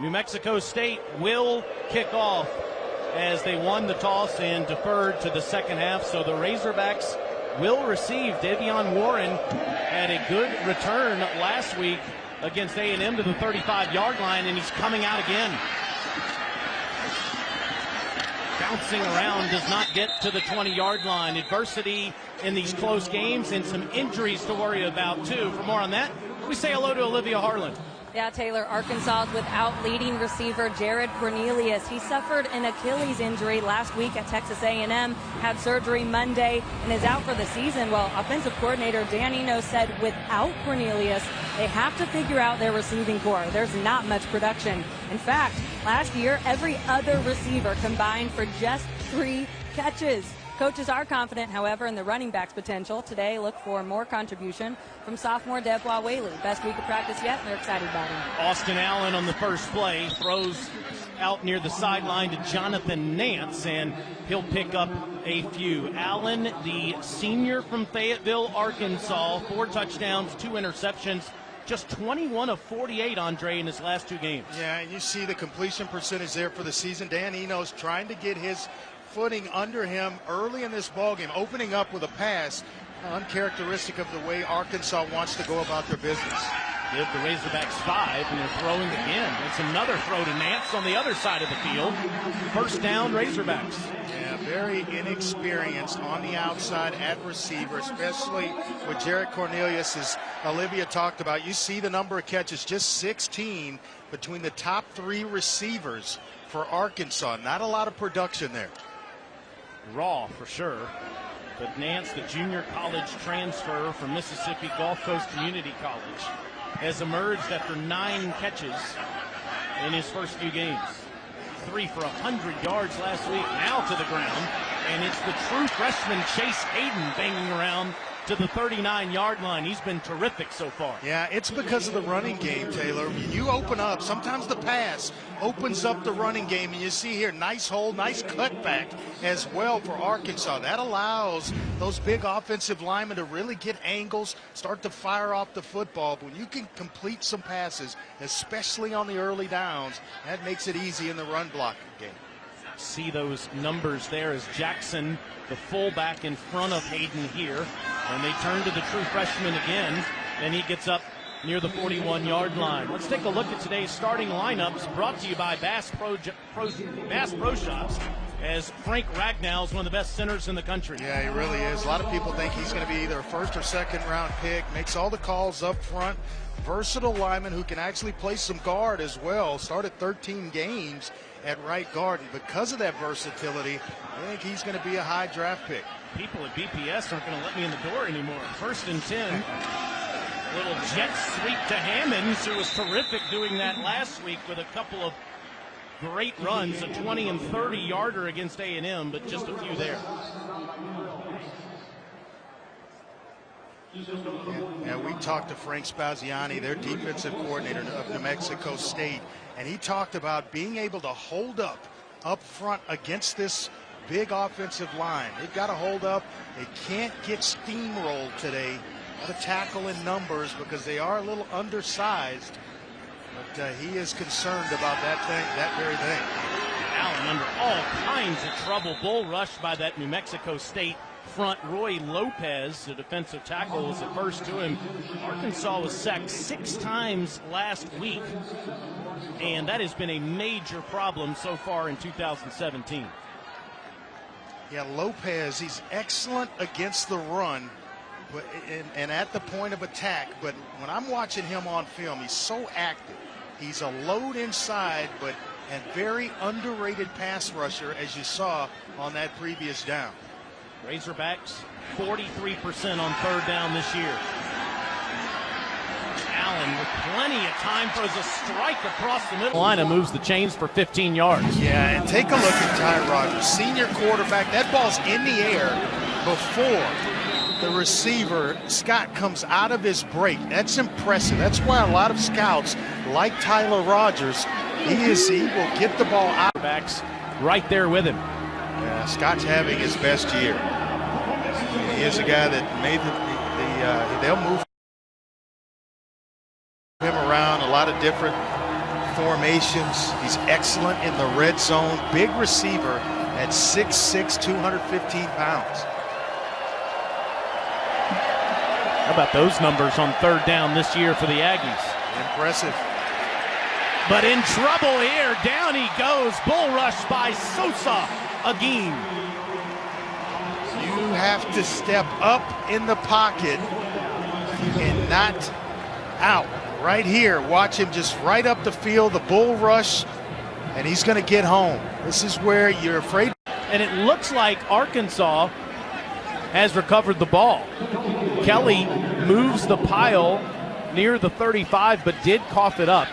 New Mexico State will kick off as they won the toss and deferred to the second half. So the Razorbacks will receive. Davion Warren had a good return last week against A&M to the 35-yard line, and he's coming out again. Bouncing around, does not get to the 20-yard line. Adversity in these close games and some injuries to worry about, too. For more on that, we say hello to Olivia Harlan. Yeah, Taylor, Arkansas is without leading receiver Jared Cornelius. He suffered an Achilles injury last week at Texas A&M, had surgery Monday, and is out for the season. Well, offensive coordinator Dan Eno said without Cornelius, they have to figure out their receiving core. There's not much production. In fact, last year, every other receiver combined for just 3 catches. Coaches are confident, however, in the running back's potential. Today, look for more contribution from sophomore Devois Whaley. Best week of practice yet, and they're excited about him. Austin Allen on the first play throws out near the sideline to Jonathan Nance, and he'll pick up a few. Allen, the senior from Fayetteville, Arkansas, 4 touchdowns, 2 interceptions. Just 21 of 48, Andre, in his last 2 games. Yeah, and you see the completion percentage there for the season. Dan Eno's trying to get his footing under him early in this ballgame, opening up with a pass, uncharacteristic of the way Arkansas wants to go about their business. Give the Razorbacks 5, and they're throwing again. It's another throw to Nance on the other side of the field. First down, Razorbacks. Yeah, very inexperienced on the outside at receiver, especially with Jared Cornelius, as Olivia talked about. You see the number of catches, just 16 between the top 3 receivers for Arkansas. Not a lot of production there. Raw for sure. But Nance, the junior college transfer from Mississippi Gulf Coast Community College, has emerged after 9 catches in his first few games. 3 for 100 yards last week, now to the ground. And it's the true freshman Chase Hayden banging around to the 39-yard line. He's been terrific so far. Yeah, it's because of the running game, Taylor. When you open up, sometimes the pass opens up the running game, and you see here, nice hole, nice cutback as well for Arkansas. That allows those big offensive linemen to really get angles, start to fire off the football. But when you can complete some passes, especially on the early downs, that makes it easy in the run blocking game. See those numbers there as Jackson, the fullback, in front of Hayden here. And they turn to the true freshman again, and he gets up near the 41-yard line. Let's take a look at today's starting lineups, brought to you by Bass Pro Shops, as Frank Ragnow is one of the best centers in the country. Yeah, he really is. A lot of people think he's going to be either a first or second round pick, makes all the calls up front. Versatile lineman who can actually play some guard as well. Started 13 games at right guard, and because of that versatility, I think he's going to be a high draft pick. People at BPS aren't going to let me in the door anymore. 1st and 10. Little jet sweep to Hammonds, who was terrific doing that last week with a couple of great runs, a 20 and 30-yarder against A&M, but just a few there. And we talked to Frank Spaziani, their defensive coordinator of New Mexico State, and he talked about being able to hold up front against this big offensive line. They've got to hold up. They can't get steamrolled today. Got to tackle in numbers because they are a little undersized. But he is concerned about that very thing. Allen under all kinds of trouble. Bull rushed by that New Mexico State front. Roy Lopez, the defensive tackle, was at first to him. Arkansas was sacked 6 times last week, and that has been a major problem so far in 2017. Yeah, Lopez, he's excellent against the run but and at the point of attack, but when I'm watching him on film, he's so active. He's a load inside, but a very underrated pass rusher, as you saw on that previous down. Razorbacks 43% on 3rd down this year. Allen with plenty of time, throws a strike across the middle. Line moves the chains for 15 yards. Yeah, and take a look at Ty Rogers, senior quarterback. That ball's in the air before the receiver, Scott, comes out of his break. That's impressive. That's why a lot of scouts like Tyler Rogers. He will get the ball out. Backs right there with him. Yeah, Scott's having his best year. He is a guy that made they'll move him around, a lot of different formations. He's excellent in the red zone. Big receiver at 6'6", 215 pounds. How about those numbers on third down this year for the Aggies? Impressive. But in trouble here. Down he goes. Bull rush by Sosa again. You have to step up in the pocket and not out. Right here, watch him just right up the field, the bull rush, and he's going to get home. This is where you're afraid. And it looks like Arkansas has recovered the ball. Kelly moves the pile near the 35, but did cough it up.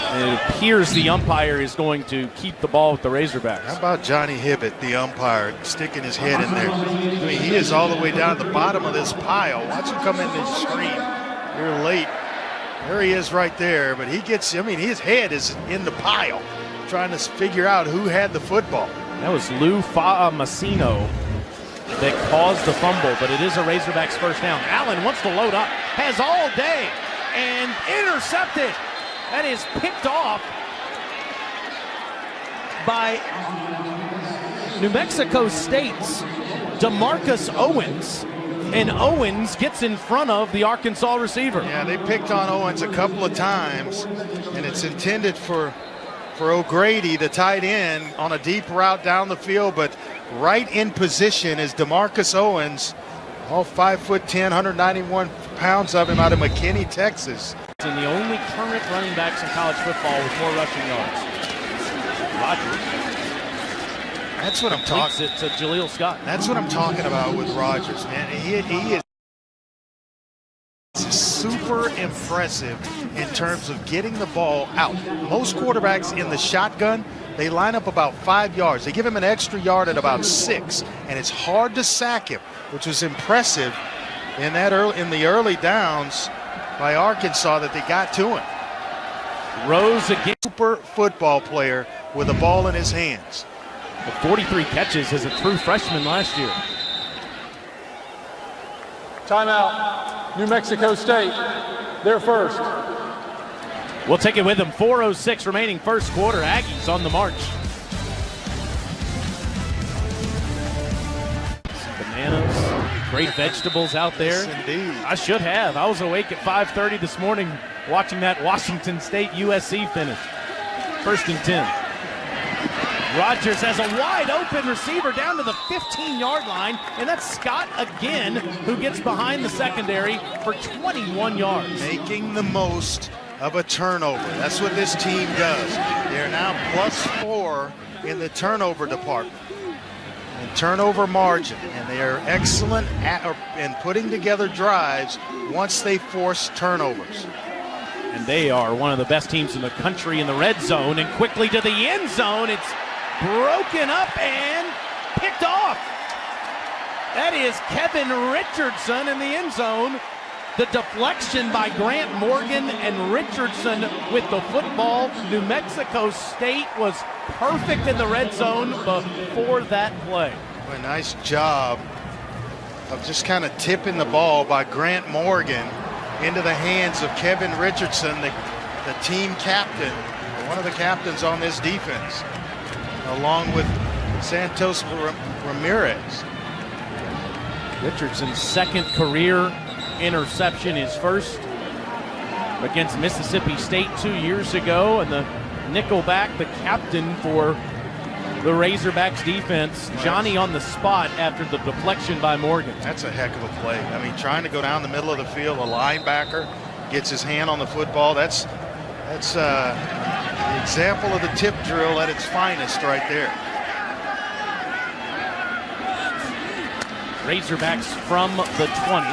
It appears the umpire is going to keep the ball with the Razorbacks. How about Johnny Hibbett, the umpire, sticking his head in there? I mean, he is all the way down at the bottom of this pile. Watch him come in and scream. You're late. There he is right there, but he gets, I mean, his head is in the pile, trying to figure out who had the football. That was Lou Fa'amasino that caused the fumble, but it is a Razorbacks first down. Allen wants to load up, has all day, and intercepted. That is picked off by New Mexico State's DeMarcus Owens, and Owens gets in front of the Arkansas receiver. Yeah, they picked on Owens a couple of times, and it's intended for O'Grady, the tight end, on a deep route down the field, but right in position is DeMarcus Owens, all 5'10", 191 pounds of him out of McKinney, Texas. And the only current running backs in college football with more rushing yards. Rogers. That's what I'm talking. It to Jaleel Scott. That's what I'm talking about with Rogers, man. He is super impressive in terms of getting the ball out. Most quarterbacks in the shotgun, they line up about 5 yards. They give him an extra yard at about 6, and it's hard to sack him, which was impressive in the early downs by Arkansas that they got to him. Rose again. Super football player with a ball in his hands. With 43 catches as a true freshman last year. Timeout. New Mexico State. They're first. We'll take it with them. 4:06 remaining first quarter. Aggies on the march. Some bananas. Great vegetables out there. Yes, indeed. I should have. I was awake at 5:30 this morning watching that Washington State USC finish. 1st and 10. Rogers has a wide open receiver down to the 15-yard line, and that's Scott again who gets behind the secondary for 21 yards. Making the most of a turnover. That's what this team does. They're now +4 in the turnover department. And turnover margin, and they are excellent in putting together drives once they force turnovers. And they are one of the best teams in the country in the red zone, and quickly to the end zone. It's broken up and picked off. That is Kevin Richardson in the end zone. The deflection by Grant Morgan, and Richardson with the football. New Mexico State was perfect in the red zone before that play. A nice job of just kind of tipping the ball by Grant Morgan into the hands of Kevin Richardson, the team captain, one of the captains on this defense, along with Santos Ramirez. Richardson's second career interception, his first against Mississippi State 2 years ago, and the nickelback, the captain for the Razorbacks defense, Johnny on the spot after the deflection by Morgan. That's a heck of a play. I mean, trying to go down the middle of the field, a linebacker gets his hand on the football. That's the example of the tip drill at its finest right there. Razorbacks from the 20.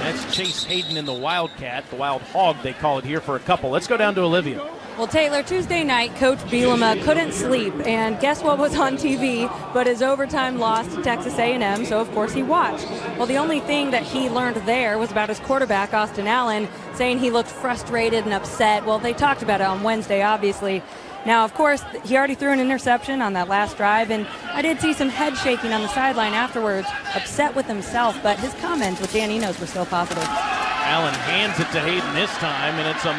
That's Chase Hayden in the Wildcat, the Wild Hog they call it here for a couple. Let's go down to Olivia. Well, Taylor, Tuesday night, Coach Bielema couldn't sleep, and guess what was on TV but his overtime loss to Texas A&M, so of course he watched. Well, the only thing that he learned there was about his quarterback, Austin Allen, saying he looked frustrated and upset. Well, they talked about it on Wednesday, obviously. Now, of course, he already threw an interception on that last drive, and I did see some head shaking on the sideline afterwards, upset with himself, but his comments with Dan Enos were still positive. Allen hands it to Hayden this time, and it's a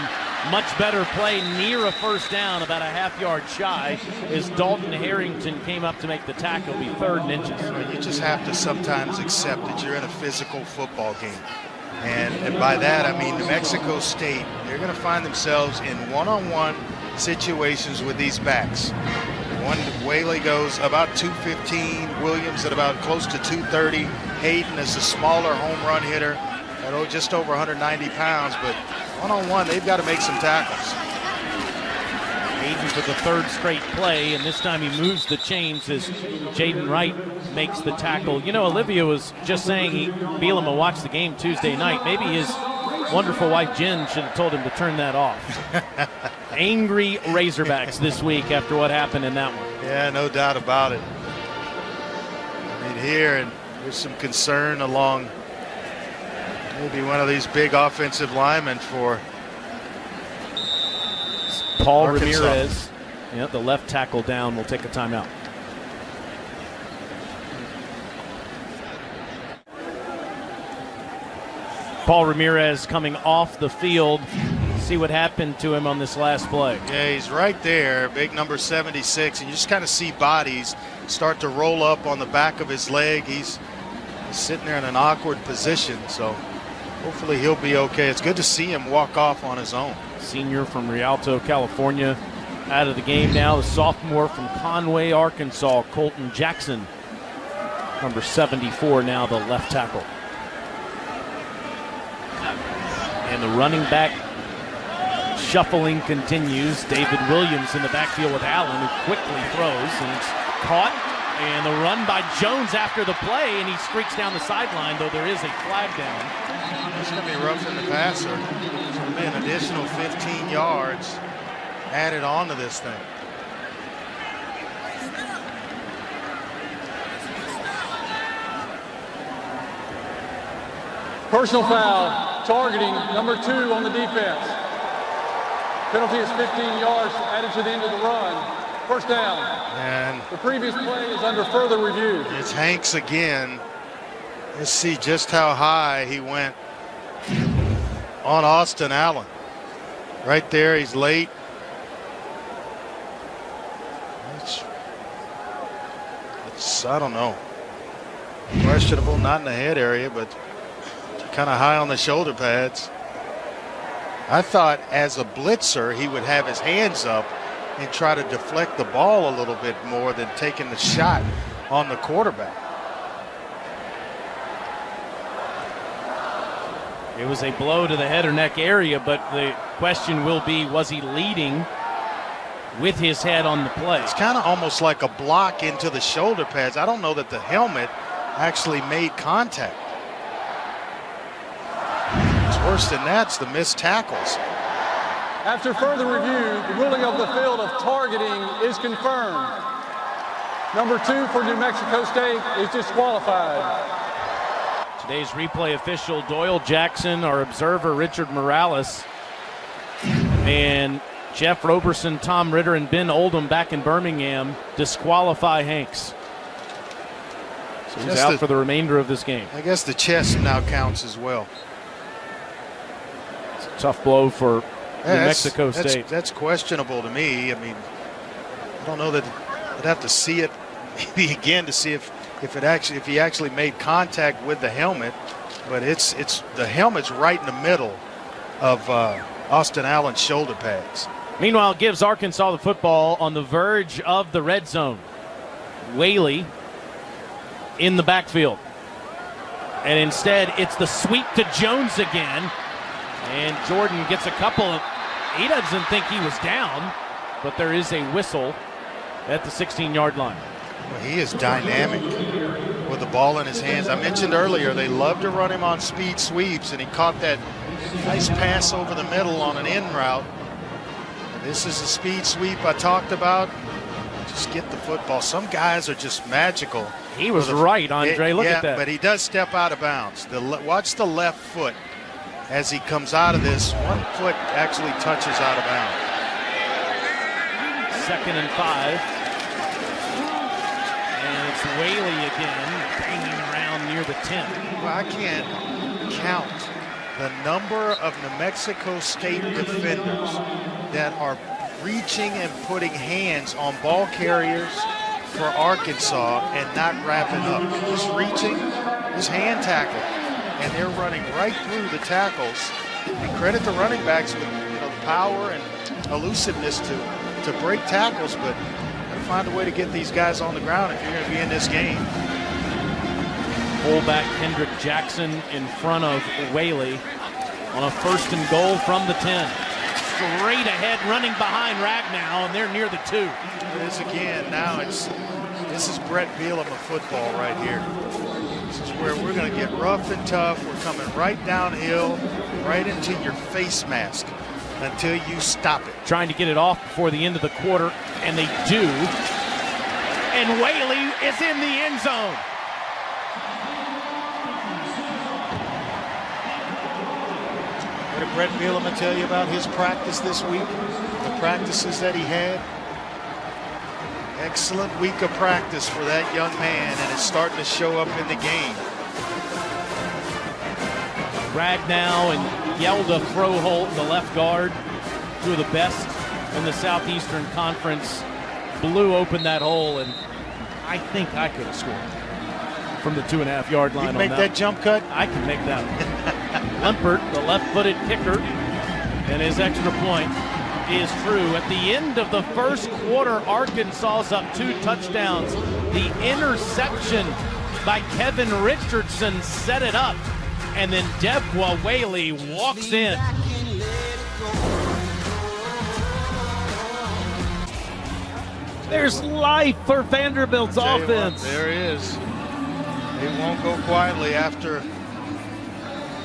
much better play near a first down, about a half-yard shy, as Dalton Harrington came up to make the tackle. It'll be 3rd and inches. You just have to sometimes accept that you're in a physical football game. And by that, I mean New Mexico State, they're going to find themselves in one-on-one situations with these backs. One, Whaley goes about 215, Williams at about close to 230. Hayden is a smaller home run hitter at just over 190 pounds, but one-on-one, they've got to make some tackles. Hayden for the 3rd straight play, and this time he moves the chains as Jaden Wright makes the tackle. You know, Olivia was just saying Bielema will watch the game Tuesday night. Maybe his wonderful wife Jen should have told him to turn that off. Angry Razorbacks this week after what happened in that one. Yeah, no doubt about it. I mean, here, and there's some concern along maybe one of these big offensive linemen for Paul Arkansas. Ramirez, the left tackle down, will take a timeout. Paul Ramirez coming off the field. See what happened to him on this last play. Yeah, he's right there, big number 76, and you just kind of see bodies start to roll up on the back of his leg. He's sitting there in an awkward position, so hopefully he'll be okay. It's good to see him walk off on his own. Senior from Rialto, California, out of the game now. The sophomore from Conway, Arkansas, Colton Jackson, number 74 now, the left tackle. And the running back shuffling continues. David Williams in the backfield with Allen, who quickly throws, and it's caught. And the run by Jones after the play, and he streaks down the sideline, though there is a flag down. It's going to be roughing the passer. It's going to be an additional 15 yards added on to this thing. Personal foul, targeting number 2 on the defense. Penalty is 15 yards added to the end of the run. First down. And the previous play is under further review. It's Hanks again. Let's see just how high he went on Austin Allen. Right there, he's late. It's I don't know. Questionable, not in the head area, but kind of high on the shoulder pads. I thought as a blitzer, he would have his hands up and try to deflect the ball a little bit more than taking the shot on the quarterback. It was a blow to the head or neck area, but the question will be, was he leading with his head on the play? It's kind of almost like a block into the shoulder pads. I don't know that the helmet actually made contact. It's worse than that. It's the missed tackles. After further review, the ruling of the field of targeting is confirmed. Number 2 for New Mexico State is disqualified. Today's replay official, Doyle Jackson, our observer, Richard Morales, and Jeff Roberson, Tom Ritter, and Ben Oldham back in Birmingham disqualify Hanks. So he's out for the remainder of this game. I guess the chest now counts as well. It's a tough blow for New Mexico State. That's questionable to me. I mean, I don't know that I'd have to see it maybe again to see if he actually made contact with the helmet, but it's the helmet's right in the middle of Austin Allen's shoulder pads. Meanwhile, it gives Arkansas the football on the verge of the red zone. Whaley in the backfield, and instead it's the sweep to Jones again, and Jordan gets a couple. He doesn't think he was down, but there is a whistle at the 16-yard line. Well, he is dynamic with the ball in his hands. I mentioned earlier they love to run him on speed sweeps, and he caught that nice pass over the middle on an in route. And this is the speed sweep I talked about. Just get the football. Some guys are just magical. He was right, Andre. Look at that. But he does step out of bounds. Watch the left foot as he comes out of this. One foot actually touches out of bounds. 2nd and 5. And it's Whaley again, banging around near the 10. Well, I can't count the number of New Mexico State defenders that are reaching and putting hands on ball carriers for Arkansas and not wrapping up. Just reaching, just hand tackling. And they're running right through the tackles. And credit the running backs with the power and elusiveness to break tackles, but gotta find a way to get these guys on the ground if you're going to be in this game. Fullback Kendrick Jackson in front of Whaley on a 1st and goal from the 10. Straight ahead, running behind Ragnow, and they're near the 2. It is again. Now this is Brett Bielema football right here. This is where we're going to get rough and tough. We're coming right downhill, right into your face mask until you stop it. Trying to get it off before the end of the quarter, and they do. And Whaley is in the end zone. What did Brett Bielema tell you about his practice this week? The practices that he had? Excellent week of practice for that young man, and it's starting to show up in the game. Ragnow and Yelda Froholt, the left guard, two of the best in the Southeastern Conference, blew open that hole, and I think I could have scored from the 2.5-yard line. You can make that jump cut? I can make that one. Limpert, the left-footed kicker, and his extra point is true. At the end of the first quarter, Arkansas's up 2 touchdowns. The interception by Kevin Richardson set it up, and then Debwa Whaley walks in. There's life for Vanderbilt's offense. There is. They won't go quietly after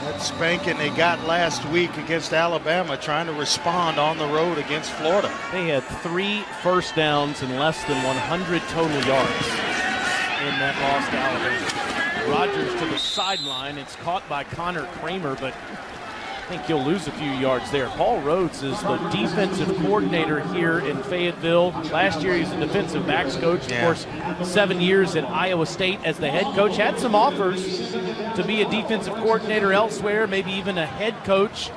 that spanking they got last week against Alabama, trying to respond on the road against Florida. They had 3 first downs and less than 100 total yards in that loss to Alabama. Rogers to the sideline. It's caught by Connor Kramer, but I think he'll lose a few yards there. Paul Rhodes is the defensive coordinator here in Fayetteville. Last year he was a defensive backs coach. Of course, 7 years at Iowa State as the head coach. Had some offers to be a defensive coordinator elsewhere, maybe even a head coach.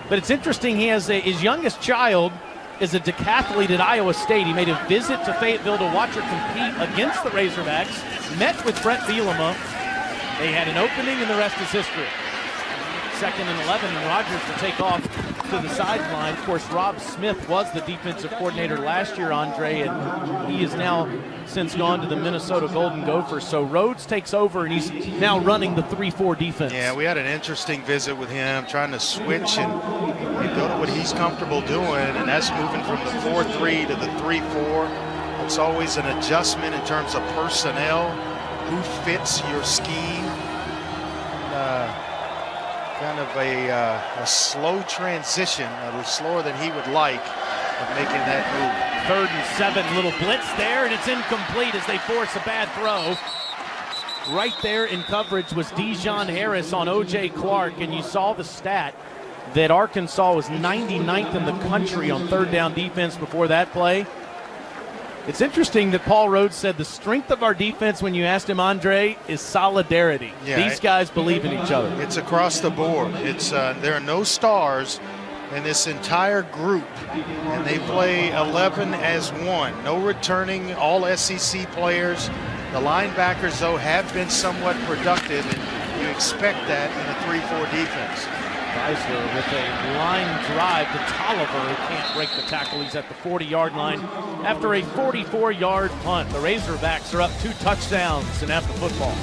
But it's interesting, he has his youngest child is a decathlete at Iowa State. He made a visit to Fayetteville to watch her compete against the Razorbacks, met with Brett Bielema. They had an opening, and the rest is history. 2nd and 11, and Rogers to take off to the sideline. Of course, Rob Smith was the defensive coordinator last year, Andre, and he has now since gone to the Minnesota Golden Gophers. So Rhodes takes over, and he's now running the 3-4 defense. Yeah, we had an interesting visit with him, trying to switch and go to what he's comfortable doing, and that's moving from the 4-3 to the 3-4. It's always an adjustment in terms of personnel, who fits your scheme. Kind of a slow transition, a little slower than he would like, of making that move. 3rd and 7, little blitz there, and it's incomplete as they force a bad throw. Right there in coverage was Dijon Harris on O.J. Clark, and you saw the stat that Arkansas was 99th in the country on 3rd down defense before that play. It's interesting that Paul Rhodes said the strength of our defense, when you asked him, Andre, is solidarity. Yeah, these guys believe in each other. It's across the board. It's there are no stars in this entire group, and they play 11 as one. No returning all SEC players. The linebackers, though, have been somewhat productive, and you expect that in a 3-4 defense. Geisler with a line drive to Tolliver, who can't break the tackle. He's at the 40-yard line after a 44-yard punt. The Razorbacks are up 2 touchdowns and have the football.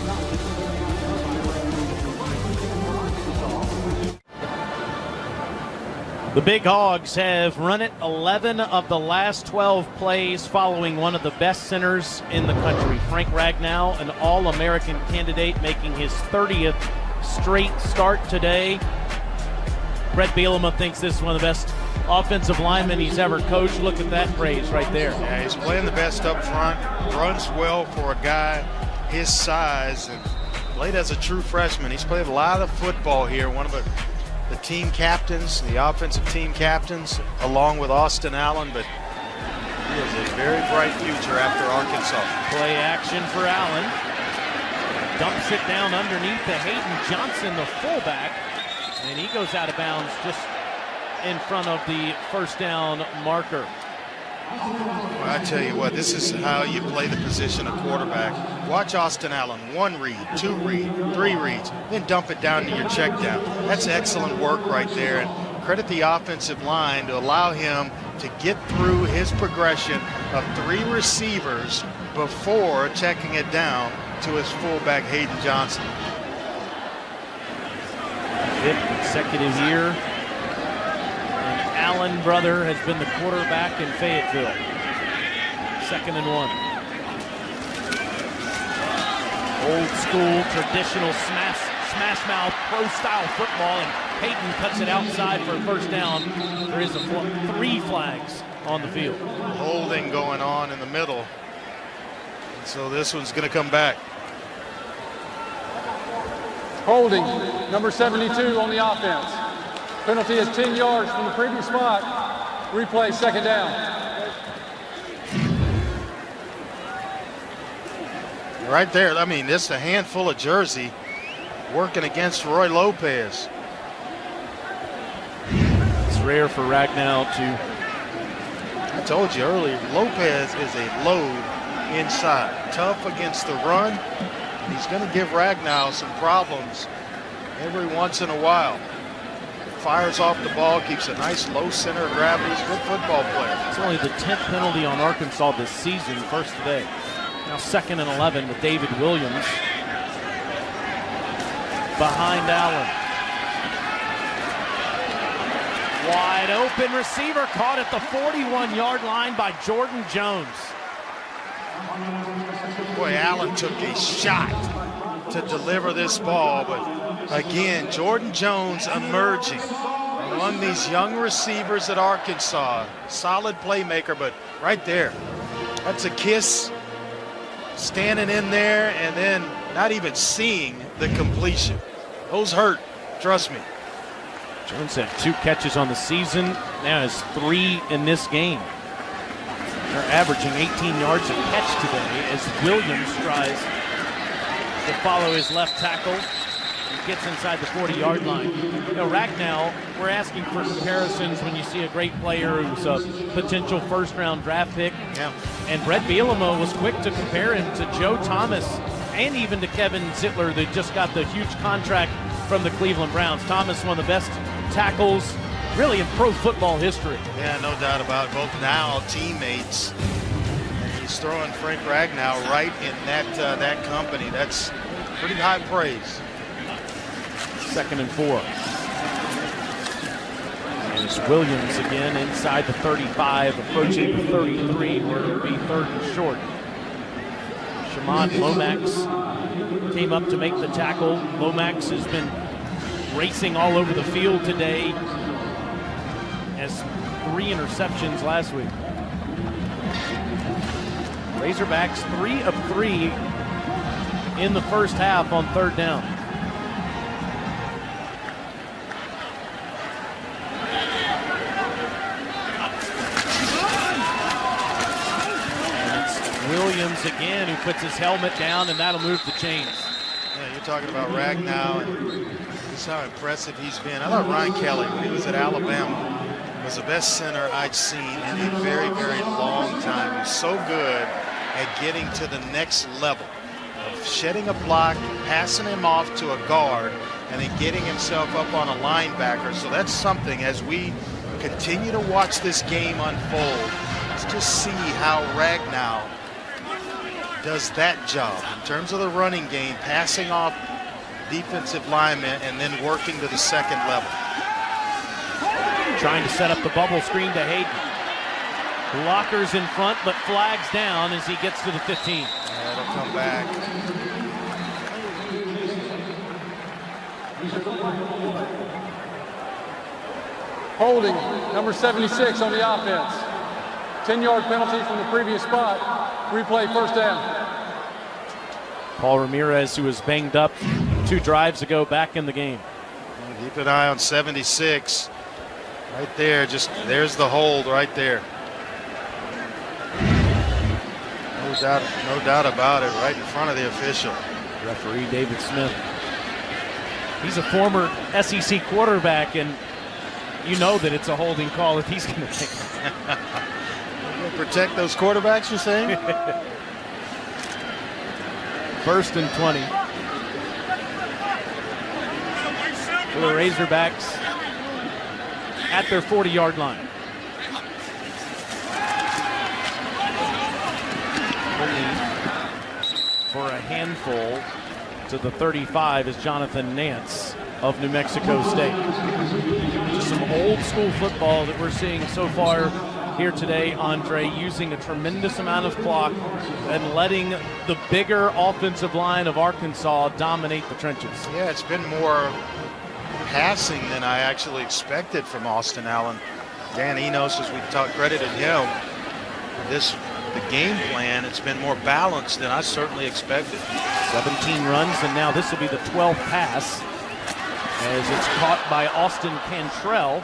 The Big Hogs have run it 11 of the last 12 plays following one of the best centers in the country. Frank Ragnow, an All-American candidate, making his 30th straight start today. Brett Bielema thinks this is one of the best offensive linemen he's ever coached. Look at that praise right there. Yeah, he's playing the best up front, runs well for a guy his size, and played as a true freshman. He's played a lot of football here, one of the team captains, the offensive team captains, along with Austin Allen, but he is very bright future after Arkansas. Play action for Allen. Dumps it down underneath to Hayden Johnson, the fullback, and he goes out of bounds just in front of the first down marker. Well, I tell you what, this is how you play the position of quarterback. Watch Austin Allen, 1 read, 2 read, 3 reads, then dump it down to your check down. That's excellent work right there, and credit the offensive line to allow him to get through his progression of 3 receivers before checking it down to his fullback, Hayden Johnson. 5th consecutive year. Allen brother has been the quarterback in Fayetteville. 2nd and 1. Old school, traditional smash mouth, pro style football, and Peyton cuts it outside for a first down. There is 3 flags on the field. Holding going on in the middle. So this one's going to come back. Holding, number 72 on the offense. Penalty is 10 yards from the previous spot. Replay, 2nd down. Right there, I mean, this is a handful of jersey working against Roy Lopez. It's rare for Ragnow to... I told you earlier, Lopez is a load inside. Tough against the run. He's going to give Ragnow some problems every once in a while. Fires off the ball, keeps a nice low center of gravity. He's a good football player. It's only the 10th penalty on Arkansas this season, first today. Now 2nd and 11 with David Williams behind Allen. Wide open receiver caught at the 41-yard line by Jordan Jones. Boy, Allen took a shot to deliver this ball, but again, Jordan Jones emerging among these young receivers at Arkansas. Solid playmaker, but right there, that's a kiss, standing in there and then not even seeing the completion. Those hurt, trust me. Jones had 2 catches on the season, now has 3 in this game. They're averaging 18 yards a catch today as Williams tries to follow his left tackle. Gets inside the 40-yard line. You know, Ragnow, we're asking for comparisons when you see a great player who's a potential first-round draft pick. Yeah. And Brett Bielema was quick to compare him to Joe Thomas and even to Kevin Zittler that just got the huge contract from the Cleveland Browns. Thomas, one of the best tackles really in pro football history. Yeah, no doubt about it. Both now teammates. And he's throwing Frank Ragnow right in that company. That's pretty high praise. 2nd and 4. And it's Williams again inside the 35, approaching the 33, where it'll be 3rd and short. Shamad Lomax came up to make the tackle. Lomax has been racing all over the field today. Has 3 interceptions last week. Razorbacks 3 of 3 in the first half on 3rd down. Williams again, who puts his helmet down, and that'll move the chains. Yeah, you're talking about Ragnow, and just how impressive he's been. I thought Ryan Kelly, when he was at Alabama, was the best center I'd seen in a very, very long time. He's so good at getting to the next level of shedding a block, passing him off to a guard, and then getting himself up on a linebacker. So that's something, as we continue to watch this game unfold, let's just see how Ragnow does that job in terms of the running game, passing off defensive linemen and then working to the 2nd level. Trying to set up the bubble screen to Hayden. Blockers in front, but flags down as he gets to the 15. Yeah, it'll come back. Holding, number 76 on the offense. 10-yard penalty from the previous spot. Replay, 1st down. Paul Ramirez, who was banged up 2 drives ago, back in the game. Keep an eye on 76. Right there, there's the hold right there. No doubt about it, right in front of the official. Referee David Smith. He's a former SEC quarterback, and you know that it's a holding call if he's going to take it. Protect those quarterbacks, you're saying? First and 20. For the Razorbacks at their 40-yard line. For a handful to the 35 is Jonathan Nance of New Mexico State. Just some old school football that we're seeing so far here today, Andre, using a tremendous amount of clock and letting the bigger offensive line of Arkansas dominate the trenches. Yeah, it's been more passing than I actually expected from Austin Allen. Dan Enos, as we credited him, the game plan, it's been more balanced than I certainly expected. 17 runs, and now this will be the 12th pass as it's caught by Austin Cantrell.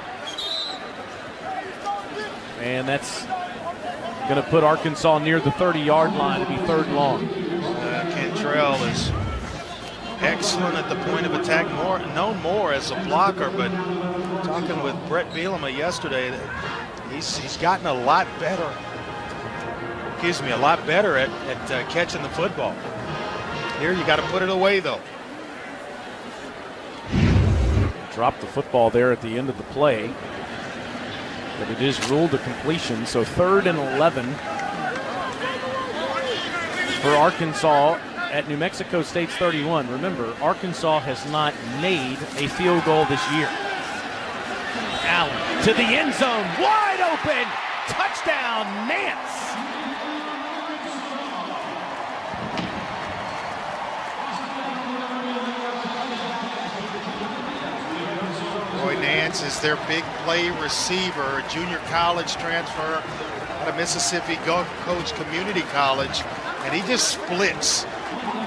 And that's going to put Arkansas near the 30-yard line to be third and long. Cantrell is excellent at the point of attack, known more as a blocker, but talking with Brett Bielema yesterday, he's gotten a lot better. A lot better at catching the football. Here you got to put it away though. Dropped the football there at the end of the play, but it is ruled a completion. So 3rd and 11 for Arkansas at New Mexico State's 31. Remember, Arkansas has not made a field goal this year. Allen to the end zone, wide open, touchdown Nance. Nance is their big play receiver, a junior college transfer out of Mississippi Gulf Coast Community College, and he just splits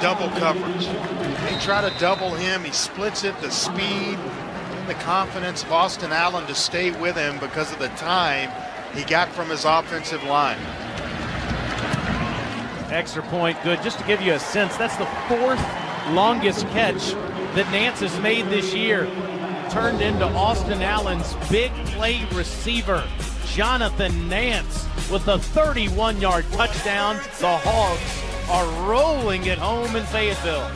double coverage. They try to double him, he splits it, the speed and the confidence of Austin Allen to stay with him because of the time he got from his offensive line. Extra point, good. Just to give you a sense, that's the 4th longest catch that Nance has made this year. Turned into Austin Allen's big play receiver, Jonathan Nance, with a 31-yard touchdown. The Hogs are rolling it home in Fayetteville.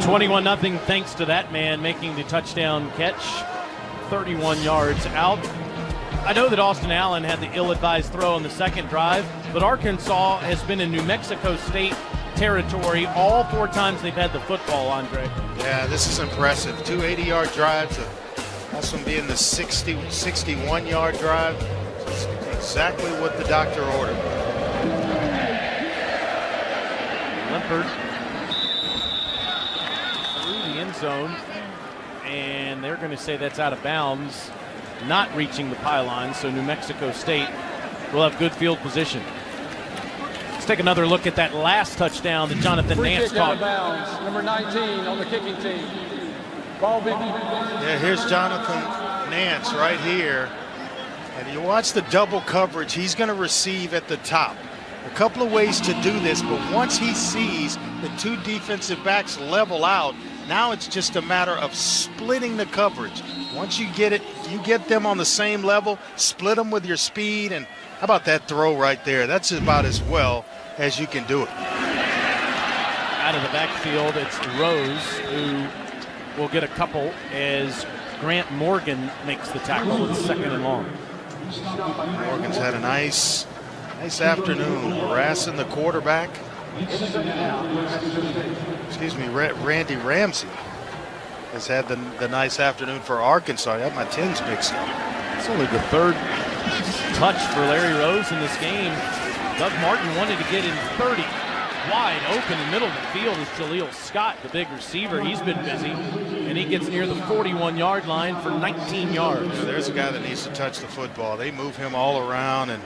$21-0 thanks to that man making the touchdown catch. 31 yards out. I know that Austin Allen had the ill-advised throw on the second drive, but Arkansas has been in New Mexico State territory all 4 times they've had the football, Andre. Yeah, this is impressive. 2 80-yard drives, last one being the 61-yard drive. It's exactly what the doctor ordered. Limpert through the end zone, and they're going to say that's out of bounds. Not reaching the pylon, so New Mexico State will have good field position. Let's take another look at that last touchdown that Jonathan Nance kick caught. Out of bounds, number 19 on the kicking team. Ball be. Yeah, here's Jonathan Nance right here. And you watch the double coverage he's going to receive at the top. A couple of ways to do this, but once he sees the 2 defensive backs level out, now it's just a matter of splitting the coverage. Once you get it, you get them on the same level, split them with your speed, and how about that throw right there? That's about as well as you can do it. Out of the backfield, it's Rose who will get a couple as Grant Morgan makes the tackle. It's 2nd and long. Morgan's had a nice afternoon harassing the quarterback. Excuse me, Randy Ramsey has had the nice afternoon for Arkansas. I have my 10s mixed up. It's only the 3rd touch for Larry Rose in this game. Doug Martin wanted to get in 30. Wide open in the middle of the field is Jaleel Scott, the big receiver. He's been busy, and he gets near the 41-yard line for 19 yards. Yeah, there's a guy that needs to touch the football. They move him all around, and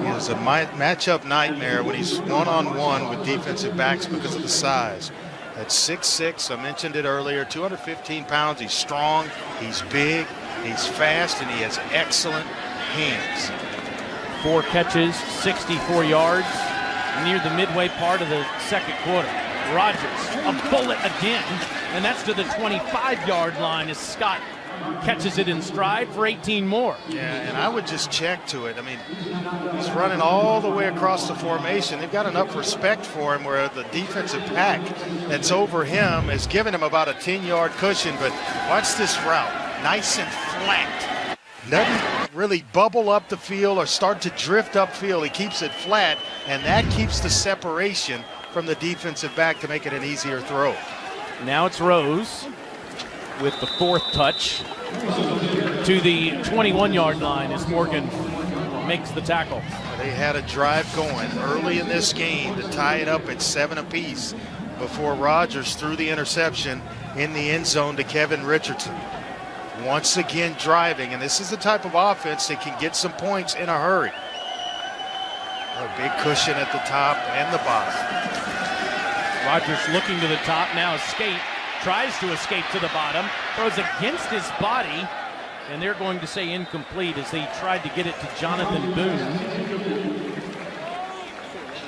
he is a matchup nightmare when he's one-on-one with defensive backs because of the size. At 6'6", I mentioned it earlier, 215 pounds. He's strong, he's big, he's fast, and he has excellent hands. 4 catches, 64 yards, near the midway part of the second quarter. Rodgers, a bullet again, and that's to the 25-yard line as Scott catches it in stride for 18 more. Yeah, and I would just check to it. I mean, he's running all the way across the formation. They've got enough respect for him where the defensive pack that's over him is giving him about a 10-yard cushion, but watch this route. Nice and flat. Doesn't really bubble up the field or start to drift upfield. He keeps it flat, and that keeps the separation from the defensive back to make it an easier throw. Now it's Rose with the 4th touch to the 21-yard line as Morgan makes the tackle. They had a drive going early in this game to tie it up at 7 apiece before Rodgers threw the interception in the end zone to Kevin Richardson. Once again driving, and this is the type of offense that can get some points in a hurry. A big cushion at the top and the bottom. Rodgers looking to the top, now escape, tries to escape to the bottom, throws against his body, and they're going to say incomplete as they tried to get it to Jonathan Boone.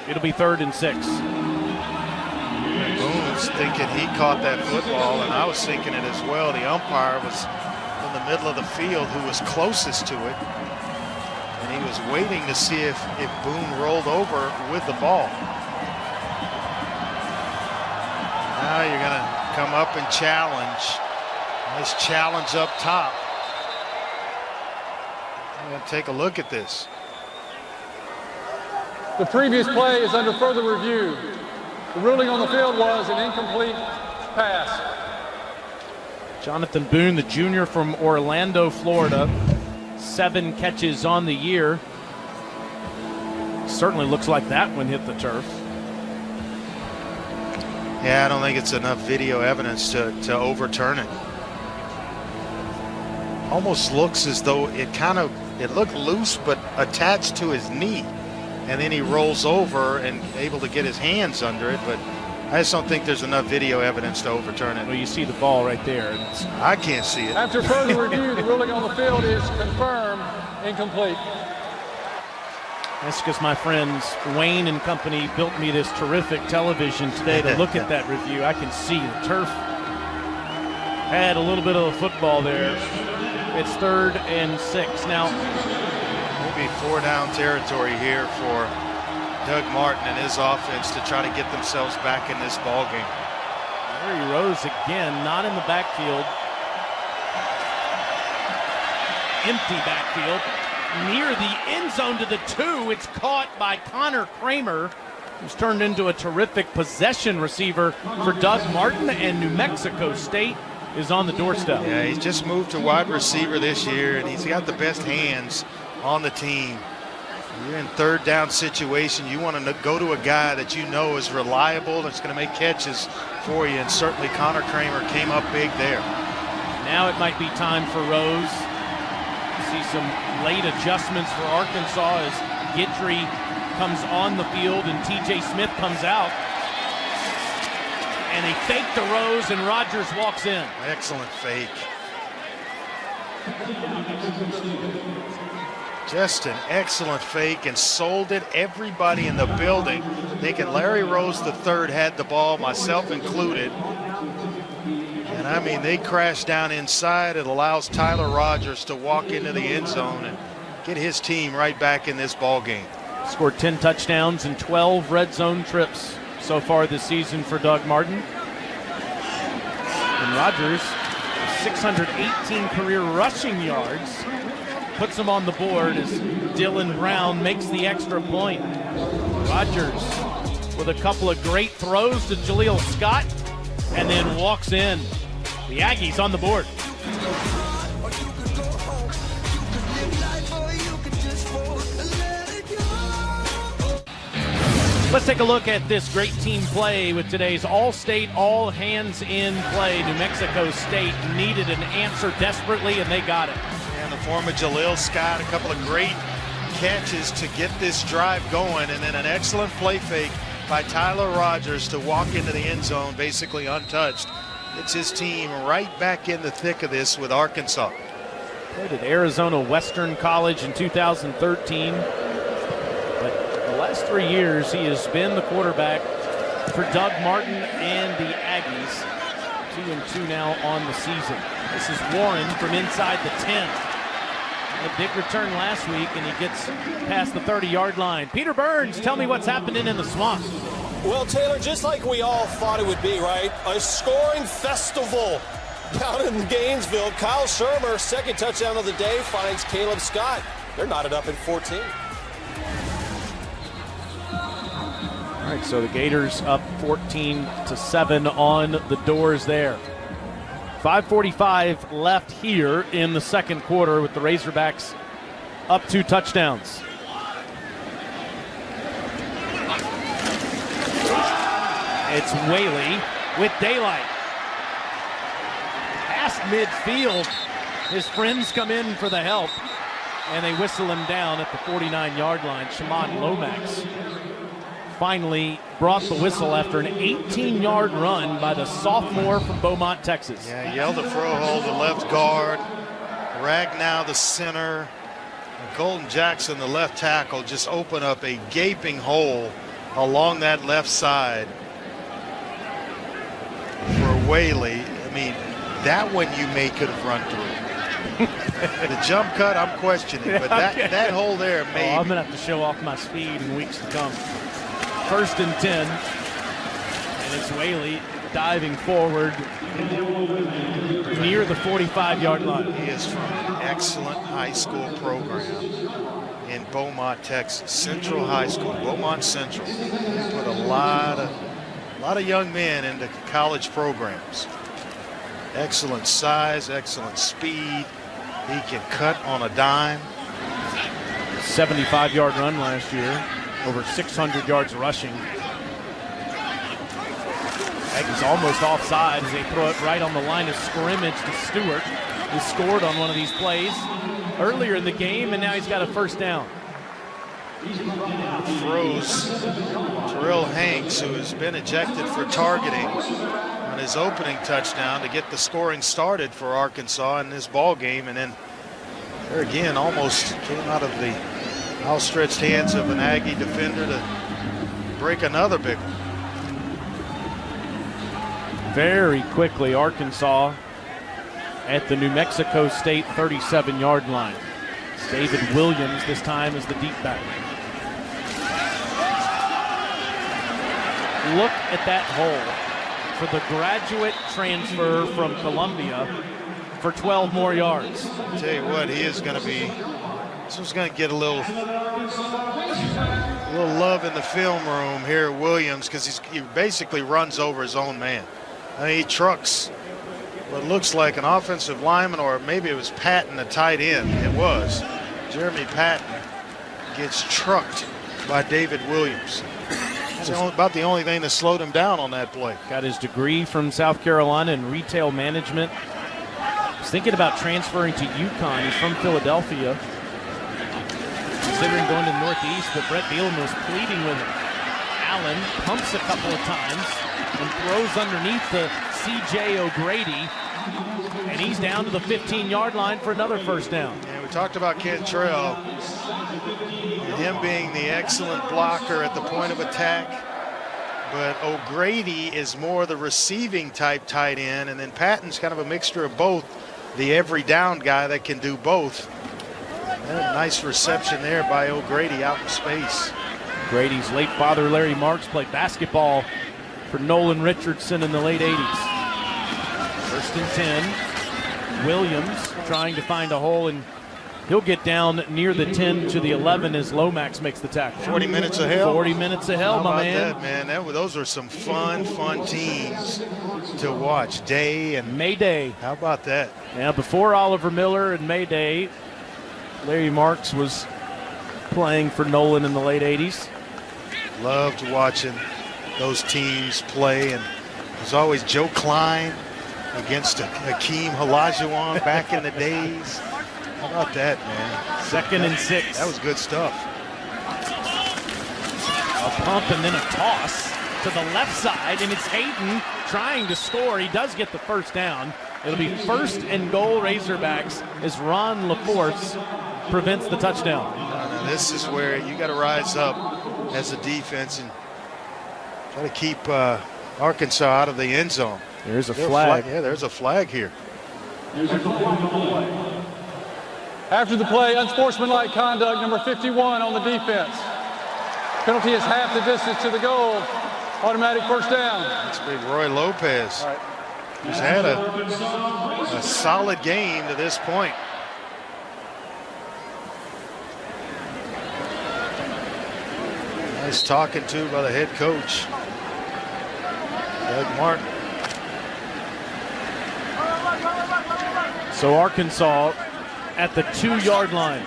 It'll be 3rd and 6. Boone's thinking he caught that football, and I was thinking it as well. The umpire was in the middle of the field who was closest to it, and he was waiting to see if Boone rolled over with the ball. Now you're going to come up and challenge. Nice challenge up top. I'm going to take a look at this. The previous play is under further review. The ruling on the field was an incomplete pass. Jonathan Boone, the junior from Orlando, Florida, 7 catches on the year. Certainly looks like that one hit the turf. Yeah, I don't think it's enough video evidence to overturn it. Almost looks as though it looked loose but attached to his knee, and then he rolls over and able to get his hands under it, but I just don't think there's enough video evidence to overturn it. Well, you see the ball right there. I can't see it. After further review, the ruling on the field is confirmed incomplete. That's because my friends Wayne and company built me this terrific television today to look at that review. I can see the turf had a little bit of the football there. It's 3rd and 6. Now, maybe 4-down territory here for Doug Martin and his offense to try to get themselves back in this ball game. Larry Rose again, not in the backfield. Empty backfield. Near the end zone to the 2. It's caught by Connor Kramer, who's turned into a terrific possession receiver for Doug Martin, and New Mexico State is on the doorstep. Yeah, he's just moved to wide receiver this year, and he's got the best hands on the team. You're in 3rd down situation. You want to go to a guy that you know is reliable, that's going to make catches for you, and certainly Connor Kramer came up big there. Now it might be time for Rose. See some late adjustments for Arkansas as Guidry comes on the field and TJ Smith comes out. And they fake to Rose and Rodgers walks in. Excellent fake. Just an excellent fake, and sold it. Everybody in the building thinking Larry Rose III had the ball, myself included. And I mean, they crash down inside. It allows Tyler Rodgers to walk into the end zone and get his team right back in this ball game. Scored 10 touchdowns and 12 red zone trips so far this season for Doug Martin. And Rodgers, 618 career rushing yards, puts him on the board as Dylan Brown makes the extra point. Rodgers with a couple of great throws to Jaleel Scott and then walks in. The Aggies on the board. Let's take a look at this great team play with today's all-state, all-hands-in play. New Mexico State needed an answer desperately, and they got it. In the form of Jaleel Scott, a couple of great catches to get this drive going, and then an excellent play fake by Tyler Rogers to walk into the end zone basically untouched. It's his team right back in the thick of this with Arkansas. Played at Arizona Western College in 2013. But the last 3 years, he has been the quarterback for Doug Martin and the Aggies. 2-2 now on the season. This is Warren from inside the 10. A big return last week, and he gets past the 30-yard line. Peter Burns, tell me what's happening in the swamp. Well, Taylor, just like we all thought it would be, right? A scoring festival down in Gainesville. Kyle Shermer, second touchdown of the day, finds Caleb Scott. They're knotted up at 14. All right, so the Gators up 14-7 on the doors there. 5:45 left here in the second quarter with the Razorbacks up 2 touchdowns. It's Whaley with daylight. Past midfield. His friends come in for the help, and they whistle him down at the 49-yard line. Shimon Lomax finally brought the whistle after an 18-yard run by the sophomore from Beaumont, Texas. Yeah, Yelda Frohold, the left guard. Ragnow, the center. And Colton Jackson, the left tackle, just opened up a gaping hole along that left side for Whaley. I mean, that one you may could have run through. The jump cut, I'm questioning, but that hole there, maybe. I'm going to have to show off my speed in weeks to come. 1st and 10, and it's Whaley diving forward near the 45-yard line. He is from an excellent high school program in Beaumont, Texas. Central High School, Beaumont Central. They put a lot of young men into college programs. Excellent size, excellent speed. He can cut on a dime. 75-yard run last year. Over 600 yards rushing. Aggies almost offside as they throw it right on the line of scrimmage to Stewart, who scored on one of these plays earlier in the game, and now he's got a first down. Throws Terrell Hanks, who has been ejected for targeting on his opening touchdown to get the scoring started for Arkansas in this ball game, and then there again almost came out of the outstretched hands of an Aggie defender to break another big one. Very quickly, Arkansas at the New Mexico State 37-yard line. It's David Williams this time as the deep back. Look at that hole for the graduate transfer from Columbia for 12 more yards. I'll tell you what, he is going to be. This was going to get a little love in the film room here at Williams, because he basically runs over his own man. I mean, he trucks what looks like an offensive lineman, or maybe it was Patton, a tight end. It was. Jeremy Patton gets trucked by David Williams. That's about the only thing that slowed him down on that play. Got his degree from South Carolina in retail management. He's thinking about transferring to UConn. He's from Philadelphia. Considering going to the Northeast, but Brett Bielema was pleading with him. Allen pumps a couple of times and throws underneath the C.J. O'Grady, and he's down to the 15-yard line for another first down. Yeah, we talked about Cantrell, him being the excellent blocker at the point of attack, but O'Grady is more the receiving type tight end, and then Patton's kind of a mixture of both, the every down guy that can do both. Nice reception there by O'Grady out in space. Grady's late father, Larry Marks, played basketball for Nolan Richardson in the late 80s. 1st and 10. Williams trying to find a hole, and he'll get down near the 10 to the 11 as Lomax makes the tackle. 40 minutes of hell. 40 minutes of hell, my man. That, man? Those are some fun teams to watch. Day and Mayday. How about that? Yeah, before Oliver Miller and Mayday, Larry Marks was playing for Nolan in the late 80s. Loved watching those teams play, and there's always Joe Klein against Hakeem Olajuwon back in the days. How about that, man? 2nd and 6. That was good stuff. A pump and then a toss to the left side, and it's Hayden trying to score. He does get the first down. It'll be 1st and goal Razorbacks as Ron LaForce prevents the touchdown. Now this is where you got to rise up as a defense and try to keep Arkansas out of the end zone. There's a flag. Yeah, there's a flag here. After the play, unsportsmanlike conduct, number 51 on the defense. Penalty is half the distance to the goal. Automatic first down. That's big Roy Lopez. Right. He's had a solid game to this point. Nice talking to by the head coach, Doug Martin. So Arkansas at the 2-yard line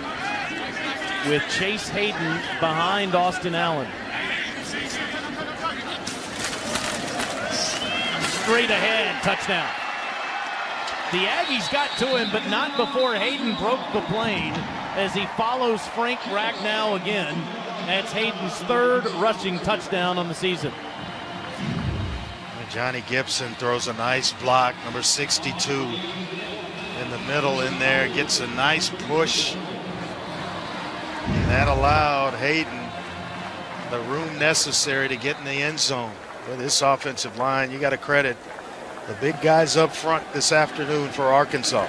with Chase Hayden behind Austin Allen. Straight ahead, touchdown. The Aggies got to him, but not before Hayden broke the plane as he follows Frank Ragnow again. That's Hayden's 3rd rushing touchdown on the season. And Johnny Gibson throws a nice block, number 62 in the middle in there, gets a nice push. And that allowed Hayden the room necessary to get in the end zone. With this offensive line, you got to credit the big guys up front this afternoon for Arkansas.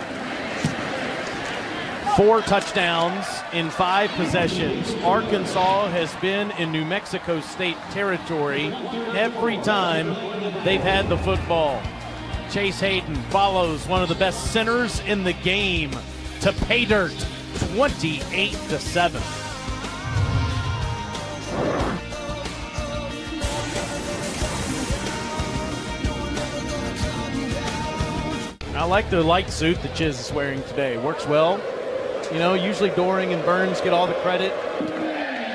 4 touchdowns in 5 possessions. Arkansas has been in New Mexico State territory every time they've had the football. Chase Hayden follows one of the best centers in the game to pay dirt, 28-7. I like the light suit that Chiz is wearing today. Works well. You know, usually Doring and Burns get all the credit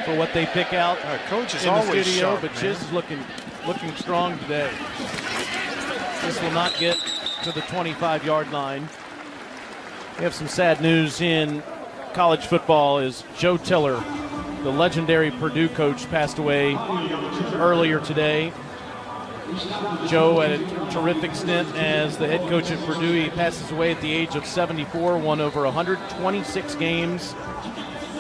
for what they pick out Coach is in the always studio, sharp, but man. Chiz is looking strong today. This will not get to the 25-yard line. We have some sad news in college football as Joe Tiller, the legendary Purdue coach, passed away earlier today. Joe had a terrific stint as the head coach at Purdue. He passes away at the age of 74, won over 126 games,